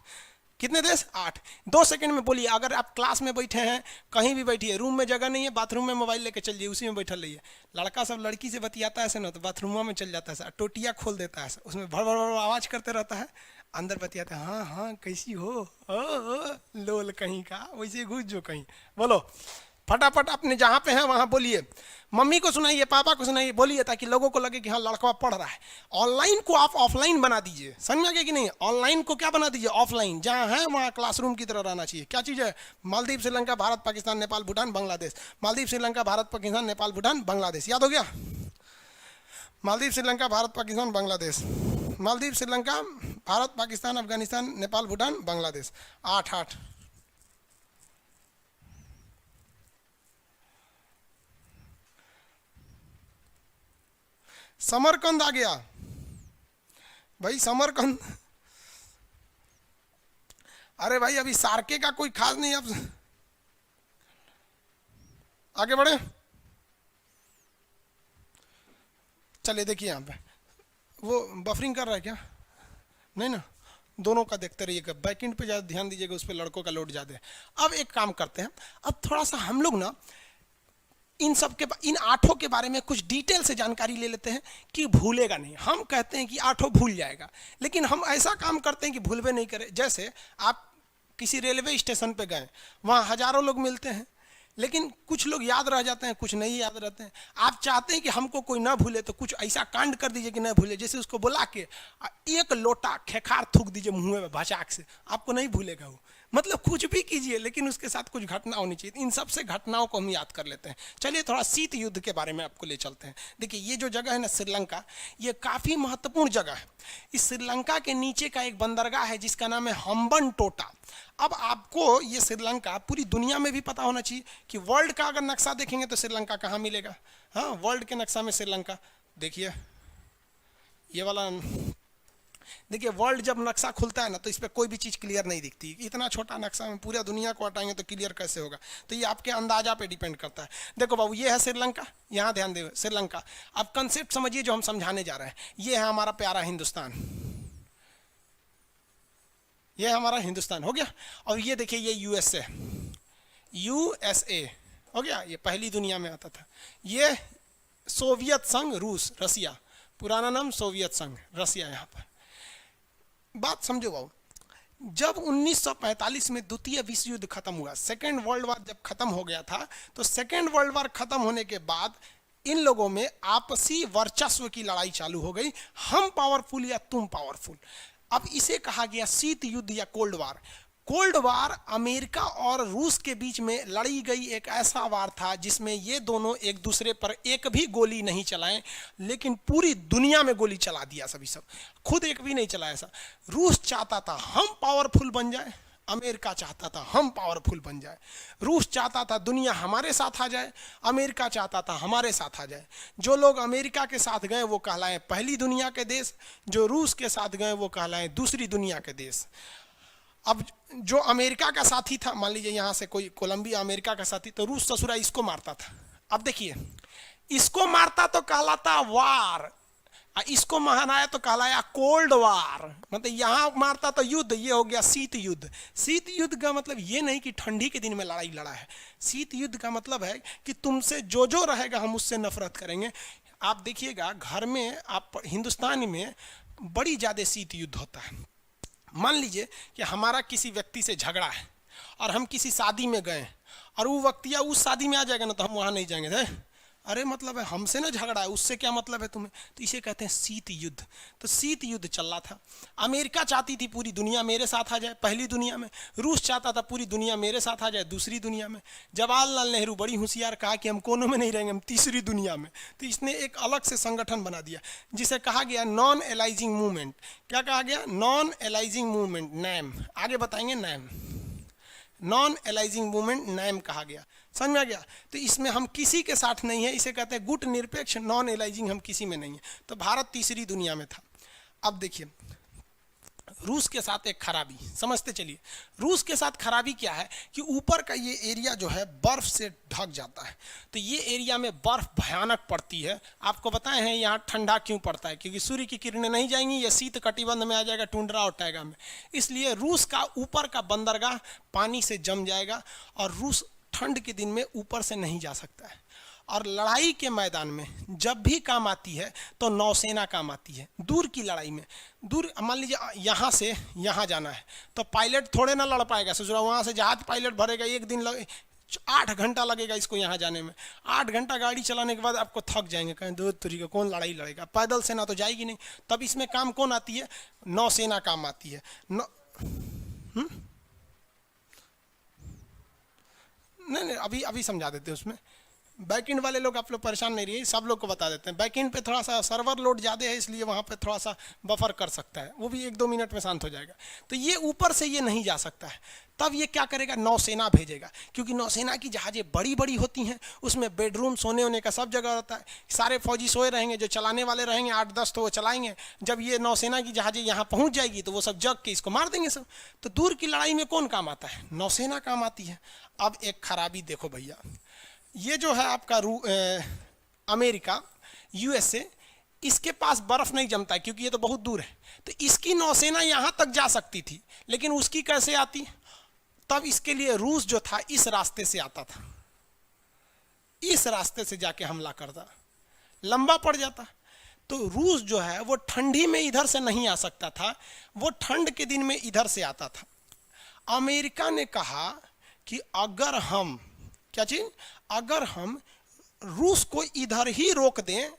कितने देश, 8। 2 सेकंड में बोलिए। अगर आप क्लास में बैठे हैं, कहीं भी बैठिए, रूम में जगह नहीं है, बाथरूम में मोबाइल लेके चलिए, उसी में बैठल रहिए। लड़का सब लड़की से बतियाता है ऐसे ना, तो बाथरूम में चल जाता है, टोटिया खोल देता है, उसमें भर भर भर आवाज करते रहता है, अंदर बतियाता है, हाँ हाँ कैसी हो, ओ लोल कहीं का, वैसे घुस जो कहीं, बोलो फटाफट अपने जहाँ पे हैं वहाँ बोलिए, मम्मी को सुनाइए, पापा को सुनाइए, बोलिए, ताकि लोगों को लगे कि हाँ लड़का पढ़ रहा है। ऑनलाइन को आप ऑफलाइन बना दीजिए, समझ में आ गया कि नहीं। ऑनलाइन को क्या बना दीजिए, ऑफलाइन, जहाँ है वहाँ क्लासरूम की तरह रहना चाहिए। क्या चीज़ है, मालदीव, श्रीलंका, भारत, पाकिस्तान, नेपाल, भूटान, बांग्लादेश, मालदीव, श्रीलंका, भारत, पाकिस्तान, नेपाल, भूटान, बांग्लादेश, याद हो गया। मालदीव, श्रीलंका, भारत, पाकिस्तान, बांग्लादेश, मालदीव, श्रीलंका, भारत, पाकिस्तान, अफगानिस्तान, नेपाल, भूटान, बांग्लादेश, 8। समरकंद आ गया भाई, समरकंद, अरे भाई अभी सार्के का कोई खास नहीं, अब आगे बढ़े। चलिए देखिए यहाँ पे वो बफरिंग कर रहा है क्या, नहीं ना, दोनों का देखते रहिएगा, बैकएंड पे ज़्यादा ध्यान दीजिएगा, उस पर लड़कों का लोड ज़्यादा है। अब एक काम करते हैं, अब थोड़ा सा हम लोग ना इन सब के, इन 8 के बारे में कुछ डिटेल से जानकारी ले लेते हैं कि भूलेगा नहीं। हम कहते हैं कि 8 भूल जाएगा, लेकिन हम ऐसा काम करते हैं कि भूलवे नहीं करें। जैसे आप किसी रेलवे स्टेशन पे गए, वहाँ हजारों लोग मिलते हैं, लेकिन कुछ लोग याद रह जाते हैं, कुछ नहीं याद रहते हैं। आप चाहते हैं कि हमको कोई ना भूले तो कुछ ऐसा कांड कर दीजिए कि ना भूले, जैसे उसको बुला के एक लोटा खेखार थूक दीजिए मुंह में भचाक से, आपको नहीं भूलेगा वो। मतलब कुछ भी कीजिए लेकिन उसके साथ कुछ घटना होनी चाहिए। इन सब से घटनाओं को हम याद कर लेते हैं। चलिए थोड़ा शीत युद्ध के बारे में आपको ले चलते हैं। देखिए ये जो जगह है ना श्रीलंका, ये काफ़ी महत्वपूर्ण जगह है। इस श्रीलंका के नीचे का एक बंदरगाह है जिसका नाम है हम्बन टोटा। अब आपको ये श्रीलंका पूरी दुनिया में भी पता होना चाहिए कि वर्ल्ड का अगर नक्शा देखेंगे तो श्रीलंका कहाँ मिलेगा। हाँ, वर्ल्ड के नक्शा में श्रीलंका देखिए, ये वाला देखिए। वर्ल्ड जब नक्शा खुलता है ना तो इस पर कोई भी चीज़ क्लियर नहीं दिखती। इतना छोटा नक्शा में पूरा दुनिया को हटाएंगे तो क्लियर कैसे होगा। तो ये आपके अंदाजा पे डिपेंड करता है। देखो बाबू, ये है श्रीलंका, यहाँ ध्यान दे श्रीलंका। अब कंसेप्ट समझिए जो हम समझाने जा रहे हैं। ये है हमारा प्यारा हिंदुस्तान, ये हमारा हिंदुस्तान हो गया। और ये देखिए ये यूएसए, यूएसए हो गया, ये पहली दुनिया में आता था। ये सोवियत संघ रूस, रसिया, पुराना नाम सोवियत संघ, रसिया। यहाँ पर बात समझो बाबू, जब 1945 में द्वितीय विश्व युद्ध खत्म हुआ, सेकेंड वर्ल्ड वार जब खत्म हो गया था, तो सेकेंड वर्ल्ड वार खत्म होने के बाद इन लोगों में आपसी वर्चस्व की लड़ाई चालू हो गई, हम पावरफुल या तुम पावरफुल। अब इसे कहा गया शीत युद्ध या cold war. Cold war America और रूस के बीच में लड़ी गई एक ऐसा वार था जिसमें ये दोनों एक दूसरे पर एक भी गोली नहीं चलाएं, लेकिन पूरी दुनिया में गोली चला दिया सभी सब, खुद एक भी नहीं चलाया। ऐसा रूस चाहता था हम पावरफुल बन जाए, अमेरिका चाहता था हम पावरफुल बन जाए। रूस चाहता था दुनिया हमारे साथ आ जाए, अमेरिका चाहता था हमारे साथ आ जाए। जो लोग अमेरिका के साथ गए वो कहलाए पहली दुनिया के देश, जो रूस के साथ गए वो कहलाए दूसरी दुनिया के देश। अब जो अमेरिका का साथी था, मान लीजिए यहाँ से कोई कोलंबिया अमेरिका का साथी, तो रूस ससुरा इसको मारता था। अब देखिए, इसको मारता तो कहलाता वार, इसको महानाया तो कहलाया कोल्ड वार। मतलब यहाँ मारता तो युद्ध, ये हो गया शीत युद्ध। शीत युद्ध का मतलब ये नहीं कि ठंडी के दिन में लड़ाई लड़ा है। शीत युद्ध का मतलब है कि तुमसे जो जो रहेगा हम उससे नफरत करेंगे। आप देखिएगा घर में, आप हिंदुस्तान में बड़ी ज़्यादा शीत युद्ध होता है। मान लीजिए कि हमारा किसी व्यक्ति से झगड़ा है और हम किसी शादी में गए और वो व्यक्ति उस शादी में आ जाएगा ना तो हम वहाँ नहीं जाएंगे। अरे मतलब है हमसे ना झगड़ा है, उससे क्या मतलब है तुम्हें। तो इसे कहते हैं शीत युद्ध। तो शीत युद्ध चल रहा था। अमेरिका चाहती थी पूरी दुनिया मेरे साथ आ जाए पहली दुनिया में, रूस चाहता था पूरी दुनिया मेरे साथ आ जाए दूसरी दुनिया में। जवाहरलाल नेहरू बड़ी होशियार कहा कि हम कोनों में नहीं रहेंगे, हम तीसरी दुनिया में। तो इसने एक अलग से संगठन बना दिया जिसे कहा गया नॉन एलाइजिंग मूवमेंट। क्या कहा गया? Non aligning movement, NAM. आगे बताएंगे NAM, non aligning movement NAM कहा गया। समझ में आ गया? तो इसमें हम किसी के साथ नहीं है, इसे कहते हैं गुट निरपेक्ष, नॉन एलाइजिंग, हम किसी में नहीं है। तो भारत तीसरी दुनिया में था। अब देखिए रूस के साथ एक खराबी समझते चलिए। रूस के साथ खराबी क्या है कि ऊपर का ये एरिया जो है बर्फ से ढक जाता है, तो ये एरिया में बर्फ भयानक पड़ती है। आपको बताए हैं यहाँ ठंडा क्यों पड़ता है, क्योंकि सूर्य की किरणें नहीं जाएंगी, ये शीत कटिबंध में आ जाएगा, टुंड्रा और टैगा में। इसलिए रूस का ऊपर का बंदरगाह पानी से जम जाएगा और रूस ठंड के दिन में ऊपर से नहीं जा सकता है। और लड़ाई के मैदान में जब भी काम आती है तो नौसेना काम आती है। दूर की लड़ाई में, दूर मान लीजिए यहाँ से यहाँ जाना है तो पायलट थोड़े ना लड़ पाएगा। सोच रहा वहाँ से जहाज पायलट भरेगा, एक दिन 8 घंटा लगेगा इसको यहाँ जाने में। 8 घंटा गाड़ी चलाने के बाद आपको थक जाएंगे, कहीं दूर तरीके कौन लड़ाई लड़ेगा, पैदल सेना तो जाएगी नहीं। तब इसमें काम कौन आती है? नौसेना काम आती है। नहीं अभी समझा देते हैं। उसमें बैकएंड वाले लोग आप लोग परेशान नहीं रहिए, सब लोग को बता देते हैं। बैकएंड पे थोड़ा सा सर्वर लोड ज़्यादा है, इसलिए वहाँ पे थोड़ा सा बफर कर सकता है, वो भी 1-2 मिनट में शांत हो जाएगा। तो ये ऊपर से ये नहीं जा सकता है, तब ये क्या करेगा? नौसेना भेजेगा, क्योंकि नौसेना की जहाज़ें बड़ी बड़ी होती हैं, उसमें बेडरूम सोने होने का सब जगह होता है। सारे फौजी सोए रहेंगे, जो चलाने वाले रहेंगे 8-10 तो वो चलाएंगे। जब ये नौसेना की जहाज़ें यहाँ पहुँच जाएगी तो वो सब जग के इसको मार देंगे सब। तो दूर की लड़ाई में कौन काम आता है? नौसेना काम आती है। अब एक खराबी देखो भैया, ये जो है आपका अमेरिका, यूएसए, इसके पास बर्फ नहीं जमता है क्योंकि ये तो बहुत दूर है। तो इसकी नौसेना यहाँ तक जा सकती थी, लेकिन उसकी कैसे आती? तब इसके लिए रूस जो था इस रास्ते से आता था, इस रास्ते से जाके हमला करता, लंबा पड़ जाता। तो रूस जो है वो ठंडी में इधर से नहीं आ सकता था, वो ठंड के दिन में इधर से आता था। अमेरिका ने कहा कि अगर हम क्या चीज? अगर हम रूस को इधर ही रोक दें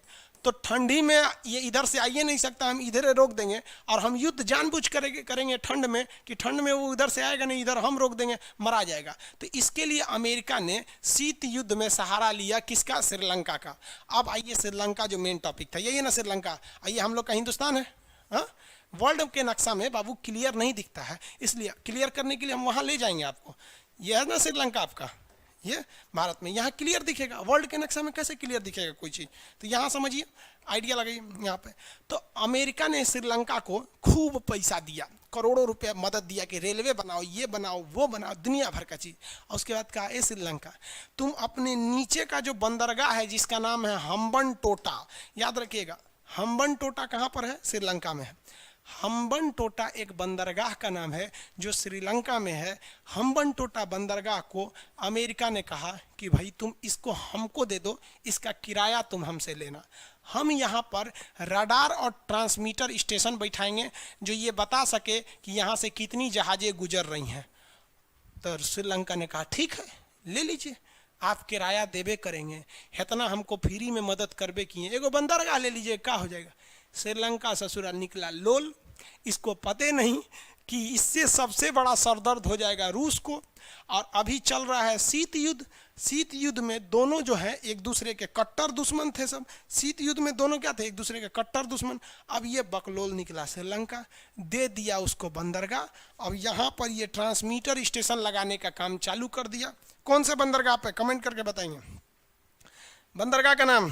तो ठंडी में ये इधर से आइए नहीं सकता, हम इधर रोक देंगे, और हम युद्ध जानबूझ करेंगे ठंड में कि ठंड में वो इधर से आएगा नहीं, इधर हम रोक देंगे, मरा जाएगा। तो इसके लिए अमेरिका ने शीत युद्ध में सहारा लिया किसका? श्रीलंका का। अब आइए श्रीलंका जो मेन टॉपिक था, यही है ना श्रीलंका। आइए, हम लोग का हिंदुस्तान है, हाँ, वर्ल्ड के नक्शा में बाबू क्लियर नहीं दिखता है, इसलिए क्लियर करने के लिए हम वहाँ ले जाएंगे आपको। यह है ना श्रीलंका आपका, ये भारत में, यहाँ क्लियर दिखेगा। वर्ल्ड के नक्शा में कैसे क्लियर दिखेगा कोई चीज़? तो यहाँ समझिए, आइडिया लगाइए यहाँ पे। तो अमेरिका ने श्रीलंका को खूब पैसा दिया, करोड़ों रुपया मदद दिया कि रेलवे बनाओ, ये बनाओ, वो बनाओ, दुनिया भर का चीज़। और उसके बाद कहा, ए श्रीलंका, तुम अपने नीचे का जो बंदरगाह है जिसका नाम है हम्बनटोटा, याद रखिएगा, हम्बनटोटा कहाँ पर है? श्रीलंका में है। हम्बनटोटा एक बंदरगाह का नाम है जो श्रीलंका में है। हम्बनटोटा बंदरगाह को अमेरिका ने कहा कि भाई तुम इसको हमको दे दो, इसका किराया तुम हमसे लेना। हम यहाँ पर रडार और ट्रांसमीटर स्टेशन बैठाएंगे जो ये बता सके कि यहाँ से कितनी जहाज़ें गुजर रही हैं। तो श्रीलंका ने कहा ठीक है, ले लीजिए, आप किराया देवे करेंगे, इतना हमको फ्री में मदद करबे किए, एगो बंदरगाह ले लीजिए, क्या हो जाएगा। श्रीलंका ससुराल निकला लोल, इसको पते नहीं कि इससे सबसे बड़ा सरदर्द हो जाएगा रूस को। और अभी चल रहा है शीत युद्ध। शीत युद्ध में दोनों जो है एक दूसरे के कट्टर दुश्मन थे सब। शीत युद्ध में दोनों क्या थे? एक दूसरे के कट्टर दुश्मन। अब ये बकलोल निकला श्रीलंका, दे दिया उसको बंदरगाह। अब यहाँ पर ये ट्रांसमीटर स्टेशन लगाने का काम चालू कर दिया। कौन से बंदरगाह पे? कमेंट करके बताएंगे बंदरगाह का नाम।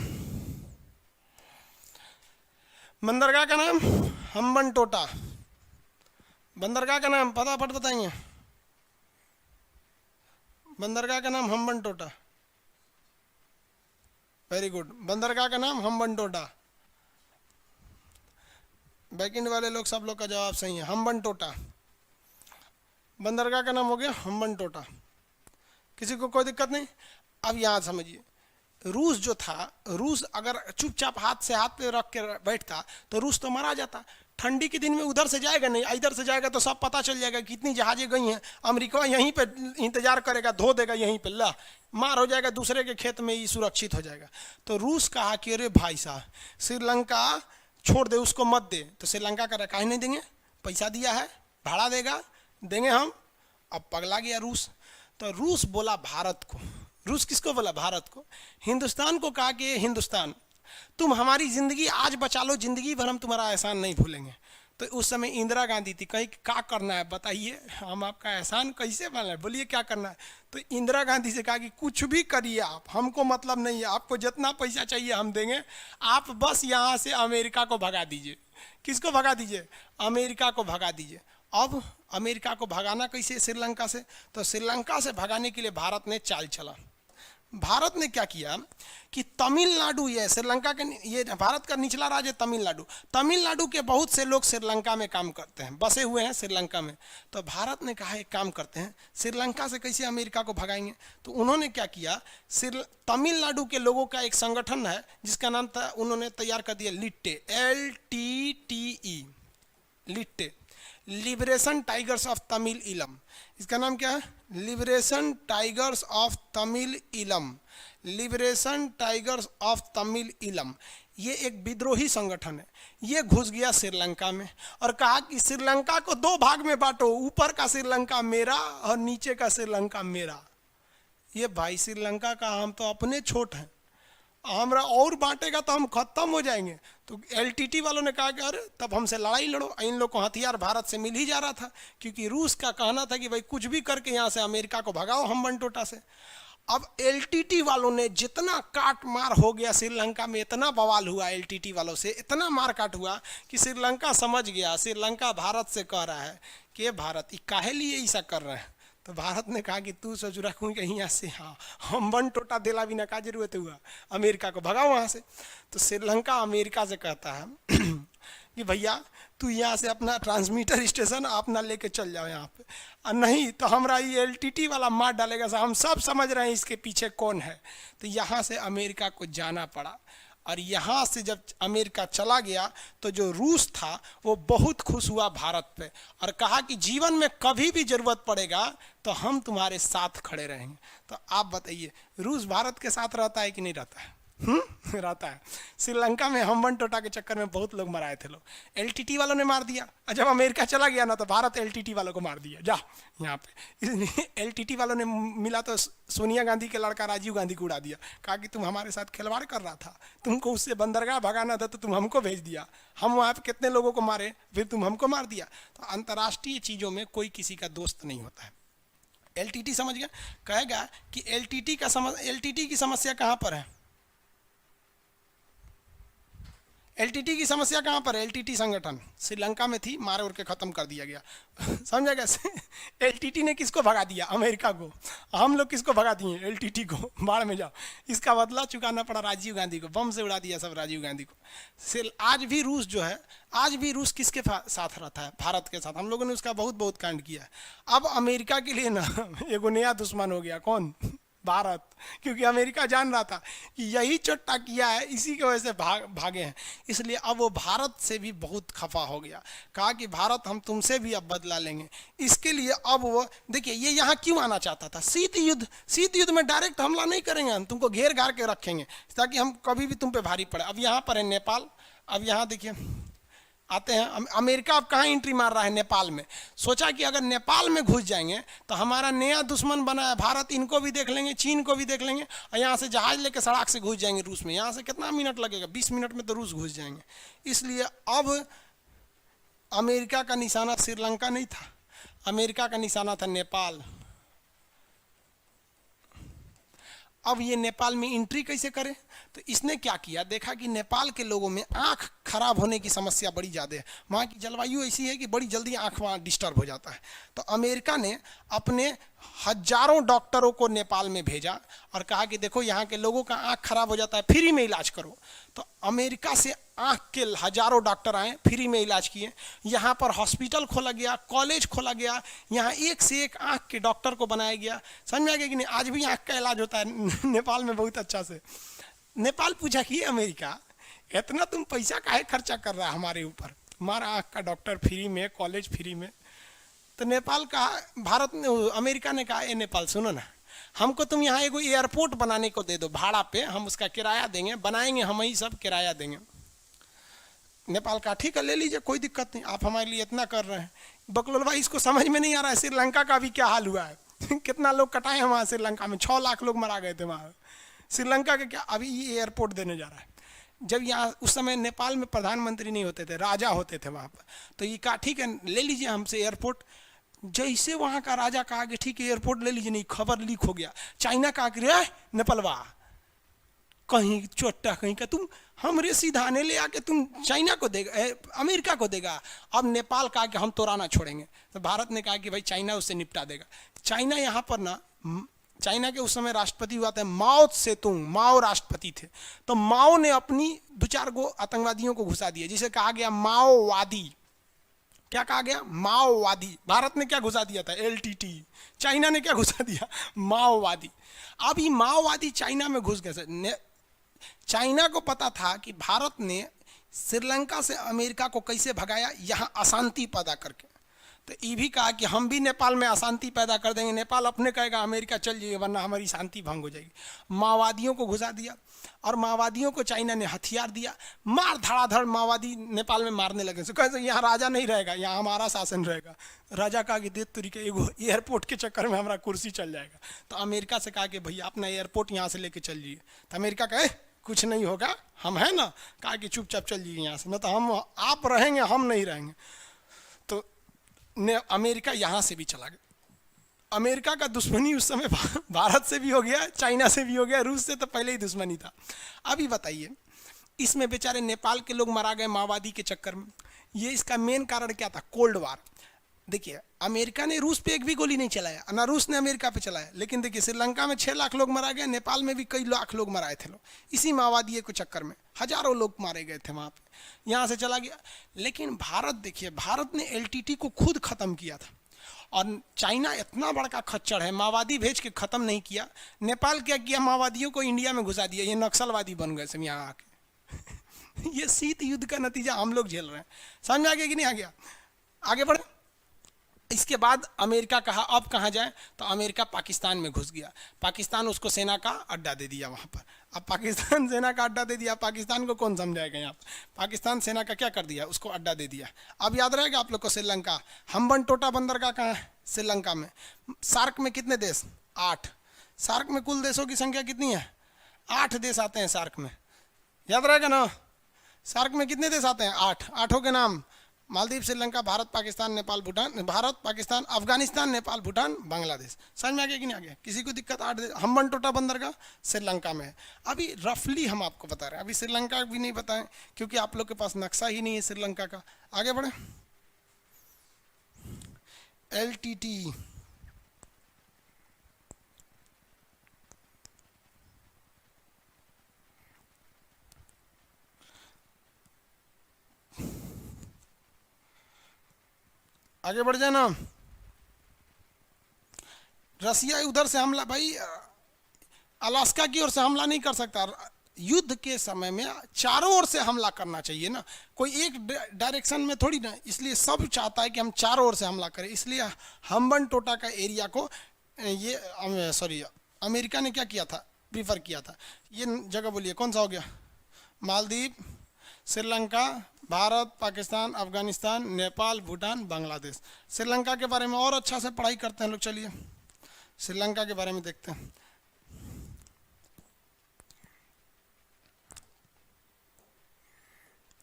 बंदरगाह का नाम हम्बनटोटा। बंदरगाह का नाम फटाफट बताएंगे। बंदरगाह का नाम हम्बनटोटा। वेरी गुड, बंदरगाह का नाम हम्बनटोटा। बैकेंड वाले लोग सब लोग का जवाब सही है, हम्बनटोटा। बंदरगाह का नाम हो गया हम्बनटोटा। किसी को कोई दिक्कत नहीं? अब यहाँ समझिए, रूस जो था, रूस अगर चुपचाप हाथ से हाथ पे रख के बैठता तो रूस तो मारा जाता। ठंडी के दिन में उधर से जाएगा नहीं, इधर से जाएगा तो सब पता चल जाएगा कितनी जहाजें गई हैं। अमेरिका यहीं पे इंतजार करेगा, धो देगा यहीं पे, ला मार हो जाएगा, दूसरे के खेत में ही सुरक्षित हो जाएगा। तो रूस कहा कि अरे भाई साहब, श्रीलंका छोड़ दे, उसको मत दे। तो श्रीलंका का काहे नहीं देंगे, पैसा दिया है, भाड़ा देगा, देंगे हम। अब पगला गया रूस। तो रूस बोला भारत को, रूस किसको बोला? भारत को। हिंदुस्तान को कहा कि हिंदुस्तान, तुम हमारी ज़िंदगी आज बचा लो, ज़िंदगी भर हम तुम्हारा एहसान नहीं भूलेंगे। तो उस समय इंदिरा गांधी थी, कहीं क्या करना है बताइए, हम आपका एहसान कैसे भूलें, बोलिए क्या करना है। तो इंदिरा गांधी से कहा कि कुछ भी करिए आप, हमको मतलब नहीं है, आपको जितना पैसा चाहिए हम देंगे, आप बस यहाँ से अमेरिका को भगा दीजिए। किसको भगा दीजिए? अमेरिका को भगा दीजिए। अब अमेरिका को भगाना कैसे श्रीलंका से? तो श्रीलंका से भगाने के लिए भारत ने चाल चला। भारत ने क्या किया कि तमिलनाडु, ये श्रीलंका के, ये भारत का निचला राज्य है तमिलनाडु, तमिलनाडु के बहुत से लोग श्रीलंका में काम करते हैं, बसे हुए हैं श्रीलंका में। तो भारत ने कहा एक काम करते हैं, श्रीलंका से कैसे अमेरिका को भगाएंगे। तो उन्होंने क्या किया, तमिलनाडु के लोगों का एक संगठन है जिसका नाम था, उन्होंने तैयार कर दिया लिट्टे, LTTE, LTTE, liberation tigers of Tamil इलम। इसका नाम क्या है? लिबरेशन टाइगर्स ऑफ तमिल इलम, लिबरेशन टाइगर्स ऑफ तमिल इलम। ये एक विद्रोही संगठन है। ये घुस गया श्रीलंका में और कहा कि श्रीलंका को दो भाग में बांटो, ऊपर का श्रीलंका मेरा और नीचे का श्रीलंका मेरा। ये भाई श्रीलंका का हम तो अपने छोट हैं, हमरा और बांटेगा तो हम खत्म हो जाएंगे। तो LTT वालों ने कहा कि अरे तब हमसे लड़ाई लड़ो। इन लोग को हथियार भारत से मिल ही जा रहा था, क्योंकि रूस का कहना था कि भाई कुछ भी करके यहाँ से अमेरिका को भगाओ हम्बनटोटा से। अब LTT वालों ने जितना काट मार हो गया श्रीलंका में, इतना बवाल हुआ LTT वालों से, इतना मार काट हुआ कि श्रीलंका समझ गया, श्रीलंका भारत से कह रहा है कि भारत काहे लिए ऐसा कर रहे हैं। तो भारत ने कहा कि तू सोच रखूँ कि यहाँ से, हाँ, हम्बनटोटा दिला बिना का जरूरत हुआ, अमेरिका को भगाओ वहाँ से। तो श्रीलंका अमेरिका से कहता है कि भैया तू यहाँ से अपना ट्रांसमीटर स्टेशन अपना लेके चल जाओ यहाँ पे, और नहीं तो हमारा ये LTT वाला मार डालेगा। हम सब समझ रहे हैं इसके पीछे कौन है। तो यहाँ से अमेरिका को जाना पड़ा। और यहाँ से जब अमेरिका चला गया तो जो रूस था वो बहुत खुश हुआ भारत पे और कहा कि जीवन में कभी भी जरूरत पड़ेगा तो हम तुम्हारे साथ खड़े रहेंगे। तो आप बताइए, रूस भारत के साथ रहता है कि नहीं रहता है? रहता है। श्रीलंका में हमवन टोटा के चक्कर में बहुत लोग मराए थे लोग, एलटीटी वालों ने मार दिया। और जब अमेरिका चला गया ना तो भारत एलटीटी वालों को मार दिया। जा यहाँ पे इसलिए एलटीटी वालों ने मिला तो सोनिया गांधी के लड़का राजीव गांधी को उड़ा दिया, कहा कि तुम हमारे साथ खिलवाड़ कर रहा था, तुमको उससे बंदरगाह भगाना था तो तुम हमको भेज दिया, हम वहाँ पे कितने लोगों को मारे, फिर तुम हमको मार दिया। तो अंतर्राष्ट्रीय चीज़ों में कोई किसी का दोस्त नहीं होता है। एलटीटी समझ गया, कहेगा कि एलटीटी की समस्या कहाँ पर है? एलटीटी की समस्या कहाँ पर है? एलटीटी संगठन श्रीलंका में थी, मारे उड़ के खत्म कर दिया गया। समझा कैसे? एलटीटी ने किसको भगा दिया? अमेरिका को। हम लोग किसको भगा दिए? एलटीटी को। बाढ़ में जाओ। इसका बदला चुकाना पड़ा राजीव गांधी को, बम से उड़ा दिया सब राजीव गांधी को। आज भी रूस जो है, आज भी रूस किसके साथ रहता है? भारत के साथ। हम लोगों ने उसका बहुत बहुत कांड किया है। अब अमेरिका के लिए ना एगो नया दुश्मन हो गया। कौन? भारत। क्योंकि अमेरिका जान रहा था कि यही चोट्टा किया है, इसी की वजह से भागे हैं, इसलिए अब वो भारत से भी बहुत खफा हो गया। कहा कि भारत हम तुमसे भी अब बदला लेंगे। इसके लिए अब वो देखिए, ये यहाँ क्यों आना चाहता था? शीत युद्ध में डायरेक्ट हमला नहीं करेंगे हम, तुमको घेर घार के रखेंगे ताकि हम कभी भी तुम पे भारी पड़े। अब यहाँ पर है नेपाल। अब यहाँ देखिए आते हैं, अमेरिका अब कहाँ एंट्री मार रहा है? नेपाल में। सोचा कि अगर नेपाल में घुस जाएंगे तो हमारा नया दुश्मन बना है भारत, इनको भी देख लेंगे, चीन को भी देख लेंगे, और यहाँ से जहाज लेके सड़क से घुस जाएंगे रूस में। यहाँ से कितना मिनट लगेगा? 20 मिनट में तो रूस घुस जाएंगे। इसलिए अब अमेरिका का निशाना श्रीलंका नहीं था, अमेरिका का निशाना था नेपाल। अब ये नेपाल में एंट्री कैसे करे? तो इसने क्या किया, देखा कि नेपाल के लोगों में आँख खराब होने की समस्या बड़ी ज़्यादा है, वहाँ की जलवायु ऐसी है कि बड़ी जल्दी आँख वहाँ डिस्टर्ब हो जाता है। तो अमेरिका ने अपने हजारों डॉक्टरों को नेपाल में भेजा और कहा कि देखो यहाँ के लोगों का आँख खराब हो जाता है, फ्री में इलाज करो। तो अमेरिका से आँख के हजारों डॉक्टर आए, फ्री में इलाज किए। यहाँ पर हॉस्पिटल खोला गया, कॉलेज खोला गया, यहाँ एक से एक आँख के डॉक्टर को बनाया गया। समझ में आ गया कि नहीं? आज भी आँख का इलाज होता है नेपाल में बहुत अच्छा से। नेपाल पूछा कि अमेरिका इतना तुम पैसा काहे खर्चा कर रहा है हमारे ऊपर, हमारा आँख का डॉक्टर फ्री में, कॉलेज फ्री में। तो नेपाल का भारत ने, अमेरिका ने कहा, ए नेपाल सुनो ना, हमको तुम यहाँ एगो एयरपोर्ट बनाने को दे दो भाड़ा पे, हम उसका किराया देंगे, बनाएंगे हम ही सब, किराया देंगे। नेपाल का ठीक है ले लीजिए, कोई दिक्कत नहीं, आप हमारे लिए इतना कर रहे हैं। बकलोलवा इसको समझ में नहीं आ रहा है श्रीलंका का भी क्या हाल हुआ है कितना लोग कटाए हैं वहाँ श्रीलंका में, 6 लाख लोग मारा गए थे वहाँ। श्रीलंका का क्या, अभी ये एयरपोर्ट देने जा रहा है। जब यहाँ उस समय नेपाल में प्रधानमंत्री नहीं होते थे, राजा होते थे वहाँ पर, तो ये कहा ठीक है ले लीजिए हमसे एयरपोर्ट। जैसे वहाँ का राजा कहा कि ठीक है एयरपोर्ट ले लीजिए, नहीं खबर लीक हो गया, चाइना कहा कि रे नेपालवा कहीं चोट्टा कहीं का, तुम हमरे सीधाने ले आके तुम चाइना को देगा, अमेरिका को देगा। अब नेपाल कहा कि हम तोड़ा ना छोड़ेंगे। तो भारत ने कहा कि भाई चाइना उससे निपटा देगा। चाइना यहाँ पर ना, चाइना के उस समय राष्ट्रपति हुआ था माओ त्से-तुंग, माओ राष्ट्रपति थे। तो माओ ने अपनी 2-4 गो आतंकवादियों को घुसा दिया, जिसे कहा गया माओवादी। क्या कहा गया? माओवादी। भारत ने क्या घुसा दिया था? एलटीटी। चाइना ने क्या घुसा दिया? माओवादी। अब ये माओवादी चाइना में घुस गए। चाइना को पता था कि भारत ने श्रीलंका से अमेरिका को कैसे भगाया, यहाँ अशांति पैदा करके। तो ये भी कहा कि हम भी नेपाल में अशांति पैदा कर देंगे, नेपाल अपने कहेगा अमेरिका चल जाइए वरना हमारी शांति भंग हो जाएगी। माओवादियों को घुसा दिया और माओवादियों को चाइना ने हथियार दिया, मार धड़ाधड़ माओवादी नेपाल में मारने लगे। तो कहते यहाँ राजा नहीं रहेगा, यहाँ हमारा शासन रहेगा। राजा कहा कि दे तरीके एगो एयरपोर्ट के चक्कर में हमारा कुर्सी चल जाएगा। तो अमेरिका से कहा कि भैया अपना एयरपोर्ट यहाँ से लेके चल जाइए। तो अमेरिका कहे कुछ नहीं होगा, हम हैं ना। कहा कि चुपचाप चल जाइए यहाँ से, न तो हम आप रहेंगे हम नहीं रहेंगे। तो अमेरिका यहाँ से भी चला गया। अमेरिका का दुश्मनी उस समय भारत से भी हो गया, चाइना से भी हो गया, रूस से तो पहले ही दुश्मनी था। अभी बताइए इसमें बेचारे नेपाल के लोग मारा गए माओवादी के चक्कर में। ये इसका मेन कारण क्या था? Cold war. देखिए अमेरिका ने रूस पे एक भी गोली नहीं चलाया, ना रूस ने अमेरिका पे चलाया। लेकिन देखिए श्रीलंका में 6 लाख लोग मारा गए, नेपाल में भी कई लाख लोग मराए थे लोग, इसी माओवादी के चक्कर में हजारों लोग मारे गए थे वहाँ पे। यहाँ से चला गया। लेकिन भारत देखिए, भारत ने एलटीटी को खुद खत्म किया था। और चाइना इतना बड़ा खच्चर है, माओवादी भेज के खत्म नहीं किया। नेपाल क्या किया? माओवादियों को इंडिया में घुसा दिया, ये नक्सलवादी बन गए सब यहाँ आके। ये शीत युद्ध का नतीजा हम लोग झेल रहे हैं। समझ में आ गया कि नहीं आ गया? आगे बढ़े। इसके बाद अमेरिका कहा अब कहाँ जाए, तो अमेरिका पाकिस्तान में घुस गया। पाकिस्तान उसको सेना का अड्डा दे दिया वहाँ पर। अब पाकिस्तान सेना का अड्डा दे दिया, पाकिस्तान को कौन समझाएगा यहाँ पर? पाकिस्तान सेना का क्या कर दिया, उसको अड्डा दे दिया। अब याद रहेगा आप लोग को श्रीलंका, हम्बनटोटा बंदरगाह कहाँ है? श्रीलंका में। सार्क में कितने देश? 8। सार्क में कुल देशों की संख्या कितनी है? 8 देश आते हैं सार्क में, याद रहेगा ना? सार्क में कितने देश आते हैं? 8। 8 के नाम मालदीव, श्रीलंका, भारत, पाकिस्तान, नेपाल, भूटान, भारत, पाकिस्तान, अफगानिस्तान, नेपाल, भूटान, बांग्लादेश। समझ में आ गया कि नहीं आ गया? किसी को दिक्कत? 8 देश। हम्बनटोटा बंदरगाह श्रीलंका में है। अभी रफली हम आपको बता रहे हैं, अभी श्रीलंका भी नहीं बताएं क्योंकि आप लोग के पास नक्शा ही नहीं है श्रीलंका का। आगे बढ़े। LTT, आगे बढ़ जाए ना। रसिया उधर से हमला, भाई अलास्का की ओर से हमला नहीं कर सकता। युद्ध के समय में चारों ओर से हमला करना चाहिए ना, कोई एक डायरेक्शन में थोड़ी ना। इसलिए सब चाहता है कि हम चारों ओर से हमला करें। इसलिए हम्बनटोटा का एरिया को ये सॉरी अमेरिका ने क्या किया था, प्रीफर किया था। ये जगह बोलिए कौन सा हो गया? मालदीव, श्रीलंका, भारत, पाकिस्तान, अफगानिस्तान, नेपाल, भूटान, बांग्लादेश। श्रीलंका के बारे में और अच्छा से पढ़ाई करते हैं लोग। चलिए श्रीलंका के बारे में देखते हैं।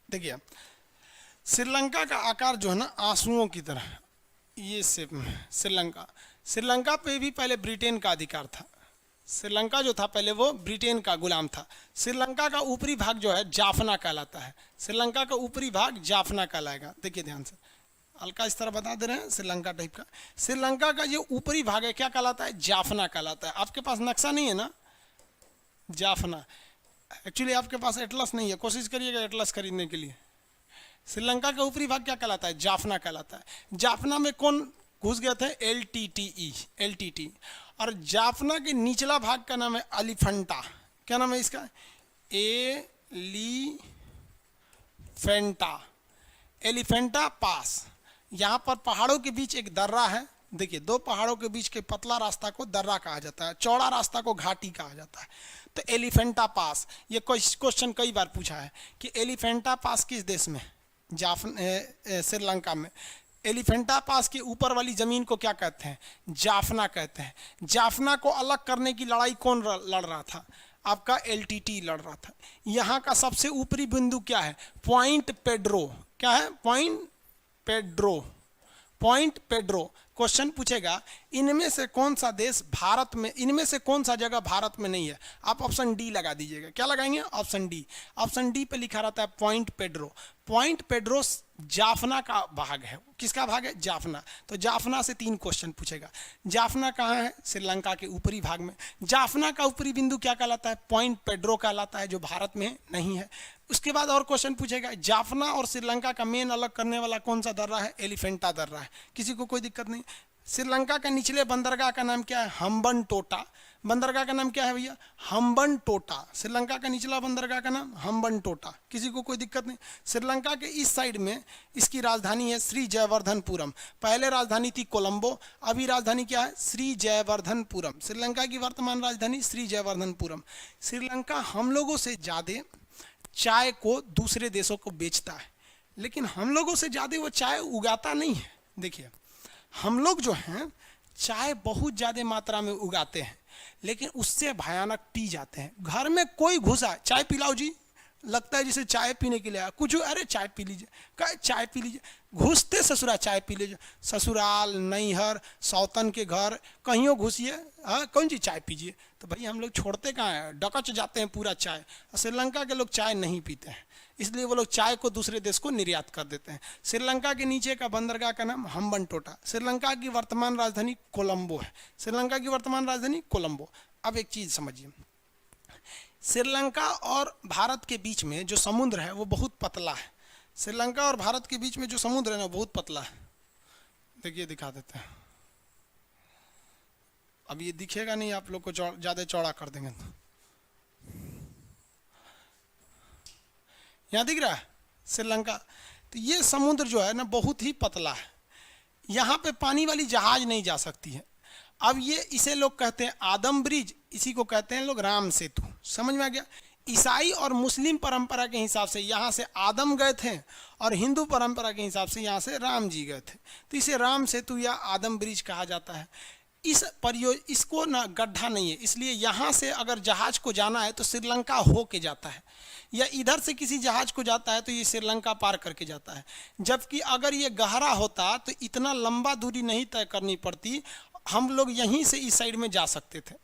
देखिए श्रीलंका का आकार जो है ना आंसुओं की तरह, ये शेप में श्रीलंका। श्रीलंका पे भी पहले ब्रिटेन का अधिकार था। श्रीलंका जो था पहले वो ब्रिटेन का गुलाम था। श्रीलंका का ऊपरी भाग जो है जाफना कहलाता है। श्रीलंका का ऊपरी भाग जाफना कहलाएगा। देखिए ध्यान से, हल्का इस तरह बता दे रहे हैं श्रीलंका टाइप का। श्रीलंका का जो ऊपरी भाग है क्या कहलाता है? जाफना कहलाता है। आपके पास नक्शा नहीं है ना, जाफना। एक्चुअली आपके पास एटलस नहीं है, कोशिश करिएगा एटलस खरीदने के लिए। श्रीलंका का ऊपरी भाग क्या कहलाता है? जाफना कहलाता है। जाफना में कौन घुस गए थे? LTT। और जाफना के निचला भाग का नाम है एलिफेंटा। क्या नाम है इसका? एलिफेंटा पास। यहाँ पर पहाड़ों के बीच एक दर्रा है। देखिए 2 पहाड़ों के बीच के पतला रास्ता को दर्रा कहा जाता है, चौड़ा रास्ता को घाटी कहा जाता है। तो एलिफेंटा पास, ये क्वेश्चन कई बार पूछा है कि एलिफेंटा पास किस देश में? श्रीलंका में। एलिफेंटा पास के ऊपर वाली जमीन को क्या कहते हैं? जाफना कहते हैं। जाफना को अलग करने की लड़ाई कौन लड़ रहा था? आपका LTT लड़ रहा था। यहाँ का सबसे ऊपरी बिंदु क्या है? Point Pedro. क्या है? Point Pedro. क्वेश्चन पूछेगा इनमें से कौन सा देश भारत में, इनमें से कौन सा जगह भारत में नहीं है? आप ऑप्शन डी लगा दीजिएगा। क्या लगाएंगे? Option D. ऑप्शन डी पे लिखा रहता है point Pedro. Point Pedro Jaffna का भाग है। किसका भाग है? जाफना। तो जाफना से 3 क्वेश्चन पूछेगा। जाफना कहाँ है? श्रीलंका के ऊपरी भाग में। जाफना का ऊपरी बिंदु क्या कहलाता है? पॉइंट पेड्रो कहलाता है, जो भारत में नहीं है। उसके बाद और क्वेश्चन पूछेगा जाफना और श्रीलंका का मेन अलग करने वाला कौन सा दर्रा है? एलिफेंटा दर्रा है। किसी को कोई दिक्कत नहीं। श्रीलंका का निचले बंदरगाह का नाम क्या है? हम्बनटोटा। बंदरगाह का नाम क्या है भैया? हम्बनटोटा। श्रीलंका का निचला बंदरगाह का नाम हम्बनटोटा। किसी को कोई दिक्कत नहीं। श्रीलंका के इस साइड में इसकी राजधानी है श्री जयवर्धनपुरम। पहले राजधानी थी कोलंबो, अभी राजधानी क्या है? श्री जयवर्धनपुरम। श्रीलंका की वर्तमान राजधानी श्री जयवर्धनपुरम। श्रीलंका हम लोगों से ज़्यादा चाय को दूसरे देशों को बेचता है, लेकिन हम लोगों से ज़्यादा वो चाय उगाता नहीं है। देखिए हम लोग जो हैं चाय बहुत ज़्यादा मात्रा में उगाते हैं, लेकिन उससे भयानक पी जाते हैं। घर में कोई घुसा, चाय पिलाओ जी, लगता है जैसे चाय पीने के लिए आया। कुछ अरे चाय पी लीजिए, क्या चाय पी लीजिए, घुसते ससुराल चाय पी लीजिए। ससुराल, नैहर, सौतन के घर, कहीं घुसिए, हाँ कौन जी चाय पीजिए। तो भाई हम लोग छोड़ते कहाँ हैं, डकच जाते हैं पूरा चाय। श्रीलंका के लोग चाय नहीं पीते हैं, इसलिए वो लोग चाय को दूसरे देश को निर्यात कर देते हैं। श्रीलंका के नीचे का बंदरगाह का नाम हम्बनटोटा। श्रीलंका की वर्तमान राजधानी कोलंबो है। श्रीलंका की वर्तमान राजधानी कोलंबो। अब एक चीज़ समझिए, श्रीलंका और भारत के बीच में जो समुद्र है वो बहुत पतला है। श्रीलंका और भारत के बीच में जो समुद्र है ना बहुत पतला है। देखिए दिखा देते हैं। अब ये दिखेगा नहीं, आप लोग को ज़्यादा चौड़ा कर देंगे तो। यहाँ दिख रहा है श्रीलंका। तो ये समुद्र जो है ना बहुत ही पतला है, यहाँ पे पानी वाली जहाज नहीं जा सकती है। अब ये इसे लोग कहते हैं आदम ब्रिज, इसी को कहते हैं लोग राम सेतु। समझ में आ गया। ईसाई और मुस्लिम परंपरा के हिसाब से यहाँ से आदम गए थे और हिंदू परंपरा के हिसाब से यहाँ से राम जी गए थे, तो इसे राम सेतु या आदम ब्रिज कहा जाता है। इसको ना गड्ढा नहीं है, इसलिए यहाँ से अगर जहाज को जाना है तो श्रीलंका हो के जाता है, या इधर से किसी जहाज को जाता है तो ये श्रीलंका पार करके जाता है। जबकि अगर ये गहरा होता तो इतना लंबा दूरी नहीं तय करनी पड़ती, हम लोग यहीं से इस साइड में जा सकते थे।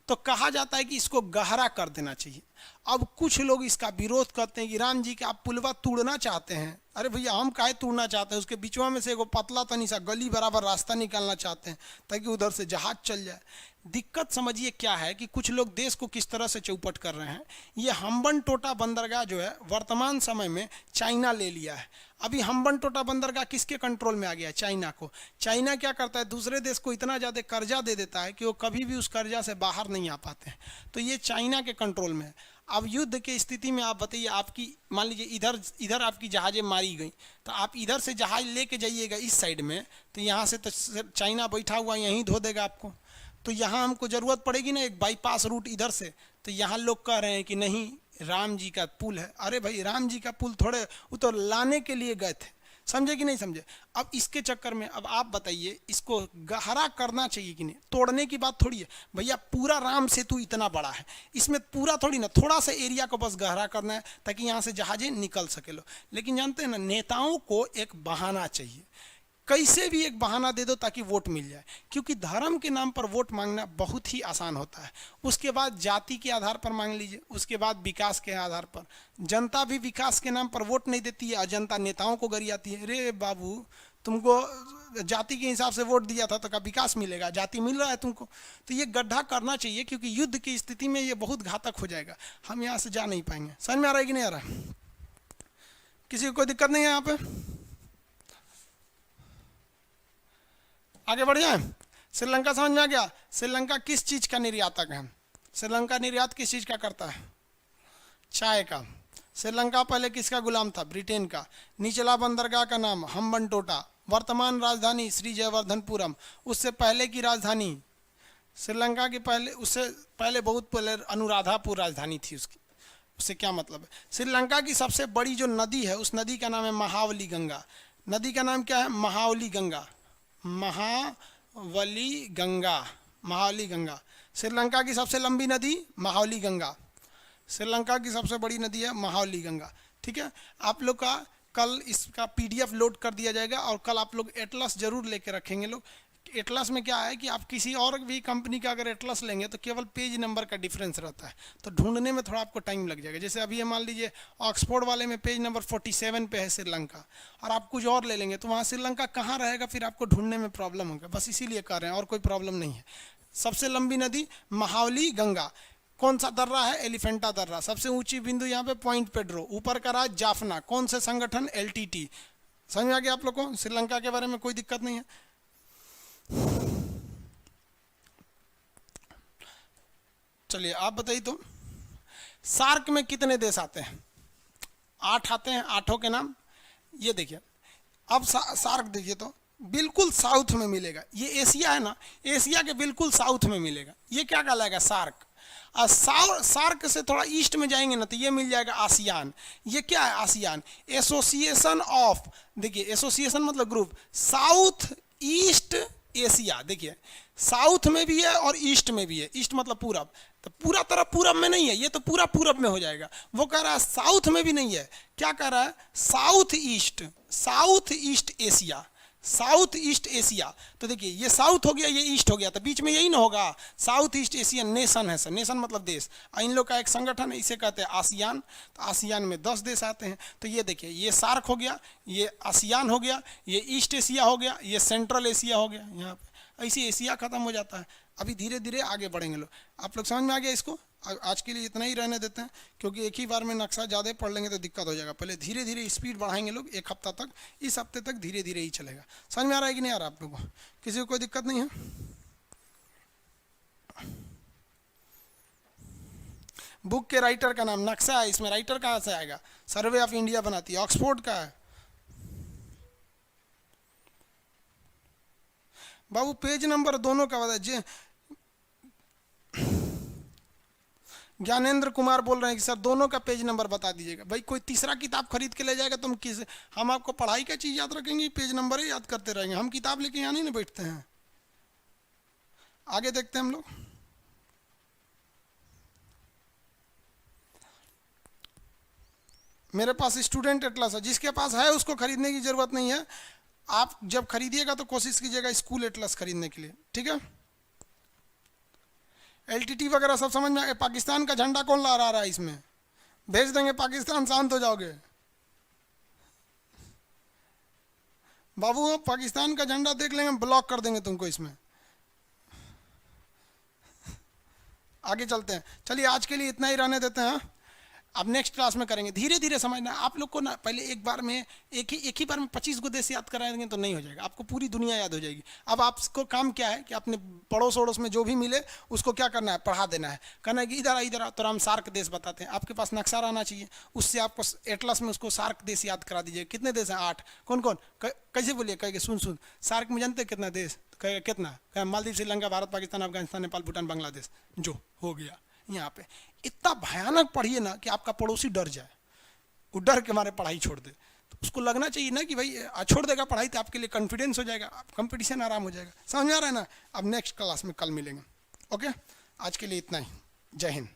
तो कहा जाता है कि इसको गहरा कर देना चाहिए। अब कुछ लोग इसका विरोध करते हैं कि राम जी के आप पुलवा तोड़ना चाहते हैं। अरे भैया हम काहे तोड़ना चाहते हैं, उसके बीचवा में से एगो पतला तनी सा गली बराबर रास्ता निकालना चाहते हैं ताकि उधर से जहाज चल जाए। दिक्कत समझिए क्या है कि कुछ लोग देश को किस तरह से चौपट कर रहे हैं। ये हम्बनटोटा बंदरगाह जो है वर्तमान समय में चाइना ले लिया है। अभी हम्बनटोटा बंदरगाह किसके कंट्रोल में आ गया है? चाइना को। चाइना क्या करता है, दूसरे देश को इतना ज़्यादा कर्जा दे देता है कि वो कभी भी उस कर्जा से बाहर नहीं आ पाते हैं। तो ये चाइना के कंट्रोल में है। अब युद्ध की स्थिति में आप बताइए, आपकी मान लीजिए इधर आपकी जहाज़ें मारी गई, तो आप इधर से जहाज लेके जाइएगा इस साइड में, तो यहाँ से तो चाइना बैठा हुआ यहीं धो देगा आपको। तो यहाँ हमको ज़रूरत पड़ेगी ना एक बाईपास रूट इधर से। तो यहाँ लोग कह रहे हैं कि नहीं राम जी का पुल है। अरे भाई राम जी का पुल थोड़े, वो तो लाने के लिए गए थे। समझे कि नहीं समझे। अब इसके चक्कर में अब आप बताइए इसको गहरा करना चाहिए कि नहीं। तोड़ने की बात थोड़ी है भैया, पूरा राम सेतु इतना बड़ा है, इसमें पूरा थोड़ी ना, थोड़ा सा एरिया को बस गहरा करना है ताकि यहाँ से जहाजें निकल सके लो। लेकिन जानते हैं ना, नेताओं को एक बहाना चाहिए, कैसे भी एक बहाना दे दो ताकि वोट मिल जाए। क्योंकि धर्म के नाम पर वोट मांगना बहुत ही आसान होता है। उसके बाद जाति के आधार पर मांग लीजिए, उसके बाद विकास के आधार पर। जनता भी विकास के नाम पर वोट नहीं देती है और जनता नेताओं को गरियाती है। अरे बाबू तुमको जाति के हिसाब से वोट दिया था तो क्या विकास मिलेगा? जाति मिल रहा है तुमको। तो ये गड्ढा करना चाहिए, क्योंकि युद्ध की स्थिति में ये बहुत घातक हो जाएगा। हम यहाँ से जा नहीं पाएंगे। समझ में आ रहा है कि नहीं आ रहा? किसी को कोई दिक्कत नहीं है यहाँ पे? आगे बढ़ जाए। श्रीलंका समझ में आ गया। श्रीलंका किस चीज का निर्यातक है? श्रीलंका निर्यात किस चीज का करता है? चाय का। श्रीलंका पहले किसका गुलाम था? ब्रिटेन का। निचला बंदरगाह का नाम हम्बनटोटा। वर्तमान राजधानी श्री जयवर्धनपुरम। उससे पहले की राजधानी श्रीलंका की उससे पहले बहुत पहले अनुराधापुर राजधानी थी उसकी। उससे क्या मतलब है? श्रीलंका की सबसे बड़ी जो नदी है उस नदी का नाम है महावली गंगा। नदी का नाम क्या है? महावली गंगा। महावली गंगा। महावली गंगा श्रीलंका की सबसे लंबी नदी महावली गंगा। श्रीलंका की सबसे बड़ी नदी है महावली गंगा। ठीक है, आप लोग का कल इसका PDF लोड कर दिया जाएगा और कल आप लोग एटलस जरूर लेके रखेंगे लोग। एटलस में क्या है कि आप किसी और भी कंपनी का अगर एटलस लेंगे तो केवल पेज नंबर का डिफरेंस रहता है, तो ढूंढने में थोड़ा आपको टाइम लग जाएगा। जैसे अभी मान लीजिए ऑक्सफोर्ड वाले में पेज नंबर 47 पे है श्रीलंका, और आप कुछ और ले लेंगे तो वहाँ श्रीलंका कहाँ रहेगा, फिर आपको ढूंढने में प्रॉब्लम होगा। बस इसीलिए कर रहे हैं, और कोई प्रॉब्लम नहीं है। सबसे लंबी नदी महावली गंगा। कौन सा दर्रा है? एलिफेंटा दर्रा। सबसे ऊंची बिंदु यहाँ पे पॉइंट पेड्रो। ऊपर का राज जाफना। कौन से संगठन? LTT। समझ में आ गया आप लोग को? श्रीलंका के बारे में कोई दिक्कत नहीं है। चलिए आप बताइए तो सार्क में कितने देश आते हैं? 8 आते हैं। 8 के नाम ये देखिए। अब सार्क देखिए तो बिल्कुल साउथ में मिलेगा। ये एशिया है ना, एशिया के बिल्कुल साउथ में मिलेगा। ये क्या कहलाएगा? सार्क। और सार्क से थोड़ा ईस्ट में जाएंगे ना तो ये मिल जाएगा आसियान। ये क्या है? आसियान एसोसिएशन ऑफ, देखिए एसोसिएशन मतलब ग्रुप, साउथ ईस्ट एशिया। देखिए साउथ में भी है और ईस्ट में भी है। ईस्ट मतलब पूरब, तो पूरा तरफ पूरब में नहीं है, ये तो पूरा पूरब में हो जाएगा। वो कह रहा है साउथ में भी नहीं है। क्या कह रहा है? South east Asia. South east Asia. तो देखिए ये साउथ हो गया, ये ईस्ट हो गया, तो बीच में यही ना होगा। साउथ ईस्ट एशियन नेशन है सर। नेशन मतलब देश। इन लोग का एक संगठन है, इसे कहते हैं आसियान। तो आसियान में 10 देश आते हैं। तो ये देखिए ये सार्क हो गया, ये आसियान हो गया, ये ईस्ट एशिया हो गया, ये सेंट्रल एशिया हो गया। यहाँ पे ऐसे एशिया खत्म हो जाता है। अभी धीरे धीरे आगे बढ़ेंगे लोग। आप लोग समझ में आ गया इसको? आज के लिए इतना ही रहने देते हैं, क्योंकि एक ही बार में नक्शा ज़्यादा पढ़ लेंगे तो दिक्कत हो जाएगा। पहले धीरे धीरे स्पीड बढ़ाएंगे लोग, 1 हफ्ता तक। इस हफ्ते तक धीरे धीरे ही चलेगा। समझ में आ रहा है कि नहीं आ रहा आप लोगों को? किसी को कोई दिक्कत नहीं है? बुक के राइटर का नाम, नक्शा है इसमें, राइटर कहाँ से आएगा? सर्वे ऑफ इंडिया बनाती है, ऑक्सफोर्ड का है। बाबू पेज नंबर दोनों का बता। ज्ञानेंद्र कुमार बोल रहे हैं कि सर दोनों का पेज नंबर बता दीजिएगा। भाई कोई तीसरा किताब खरीद के ले जाएगा तो हम आपको पढ़ाई का चीज़ याद रखेंगे, पेज नंबर ही याद करते रहेंगे? हम किताब लेके यहाँ नहीं ना बैठते हैं। आगे देखते हैं हम लोग। मेरे पास स्टूडेंट एटलस है, जिसके पास है उसको खरीदने की जरूरत नहीं है। आप जब खरीदिएगा तो कोशिश कीजिएगा स्कूल एटलस खरीदने के लिए, ठीक है? एलटीटी वगैरह सब समझ में। पाकिस्तान का झंडा कौन ला रहा है इसमें? भेज देंगे पाकिस्तान, शांत हो जाओगे बाबू। पाकिस्तान का झंडा देख लेंगे, ब्लॉक कर देंगे तुमको इसमें। आगे चलते हैं, चलिए आज के लिए इतना ही रहने देते हैं। अब नेक्स्ट क्लास में करेंगे, धीरे धीरे समझना। आप लोग को ना पहले एक बार में एक ही बार में 25 गो देश याद कराएंगे तो नहीं हो जाएगा, आपको पूरी दुनिया याद हो जाएगी। अब आपको काम क्या है कि अपने पड़ोस वड़ोस में जो भी मिले उसको क्या करना है, पढ़ा देना है। कहना है कि इधर इधर तो हम सार्क देश बताते हैं, आपके पास नक्शा रहना चाहिए, उससे आपको एटलस में उसको सार्क देश याद करा दीजिए। कितने देश हैं? 8। कौन कौन? कैसे बोलिए? कह सुन सार्क में जानते कितना देश? कितना? मालदीव, श्रीलंका, भारत, पाकिस्तान, अफगानिस्तान, नेपाल, भूटान, बांग्लादेश। जो हो गया यहाँ पे। इतना भयानक पढ़िए ना कि आपका पड़ोसी डर जाए, वो डर के मारे पढ़ाई छोड़ दे। तो उसको लगना चाहिए ना कि भाई छोड़ देगा पढ़ाई तो आपके लिए कॉन्फिडेंस हो जाएगा, कंपटीशन आराम हो जाएगा। समझ में आ रहा है ना? अब नेक्स्ट क्लास में कल मिलेंगे। ओके, आज के लिए इतना ही। जय हिंद।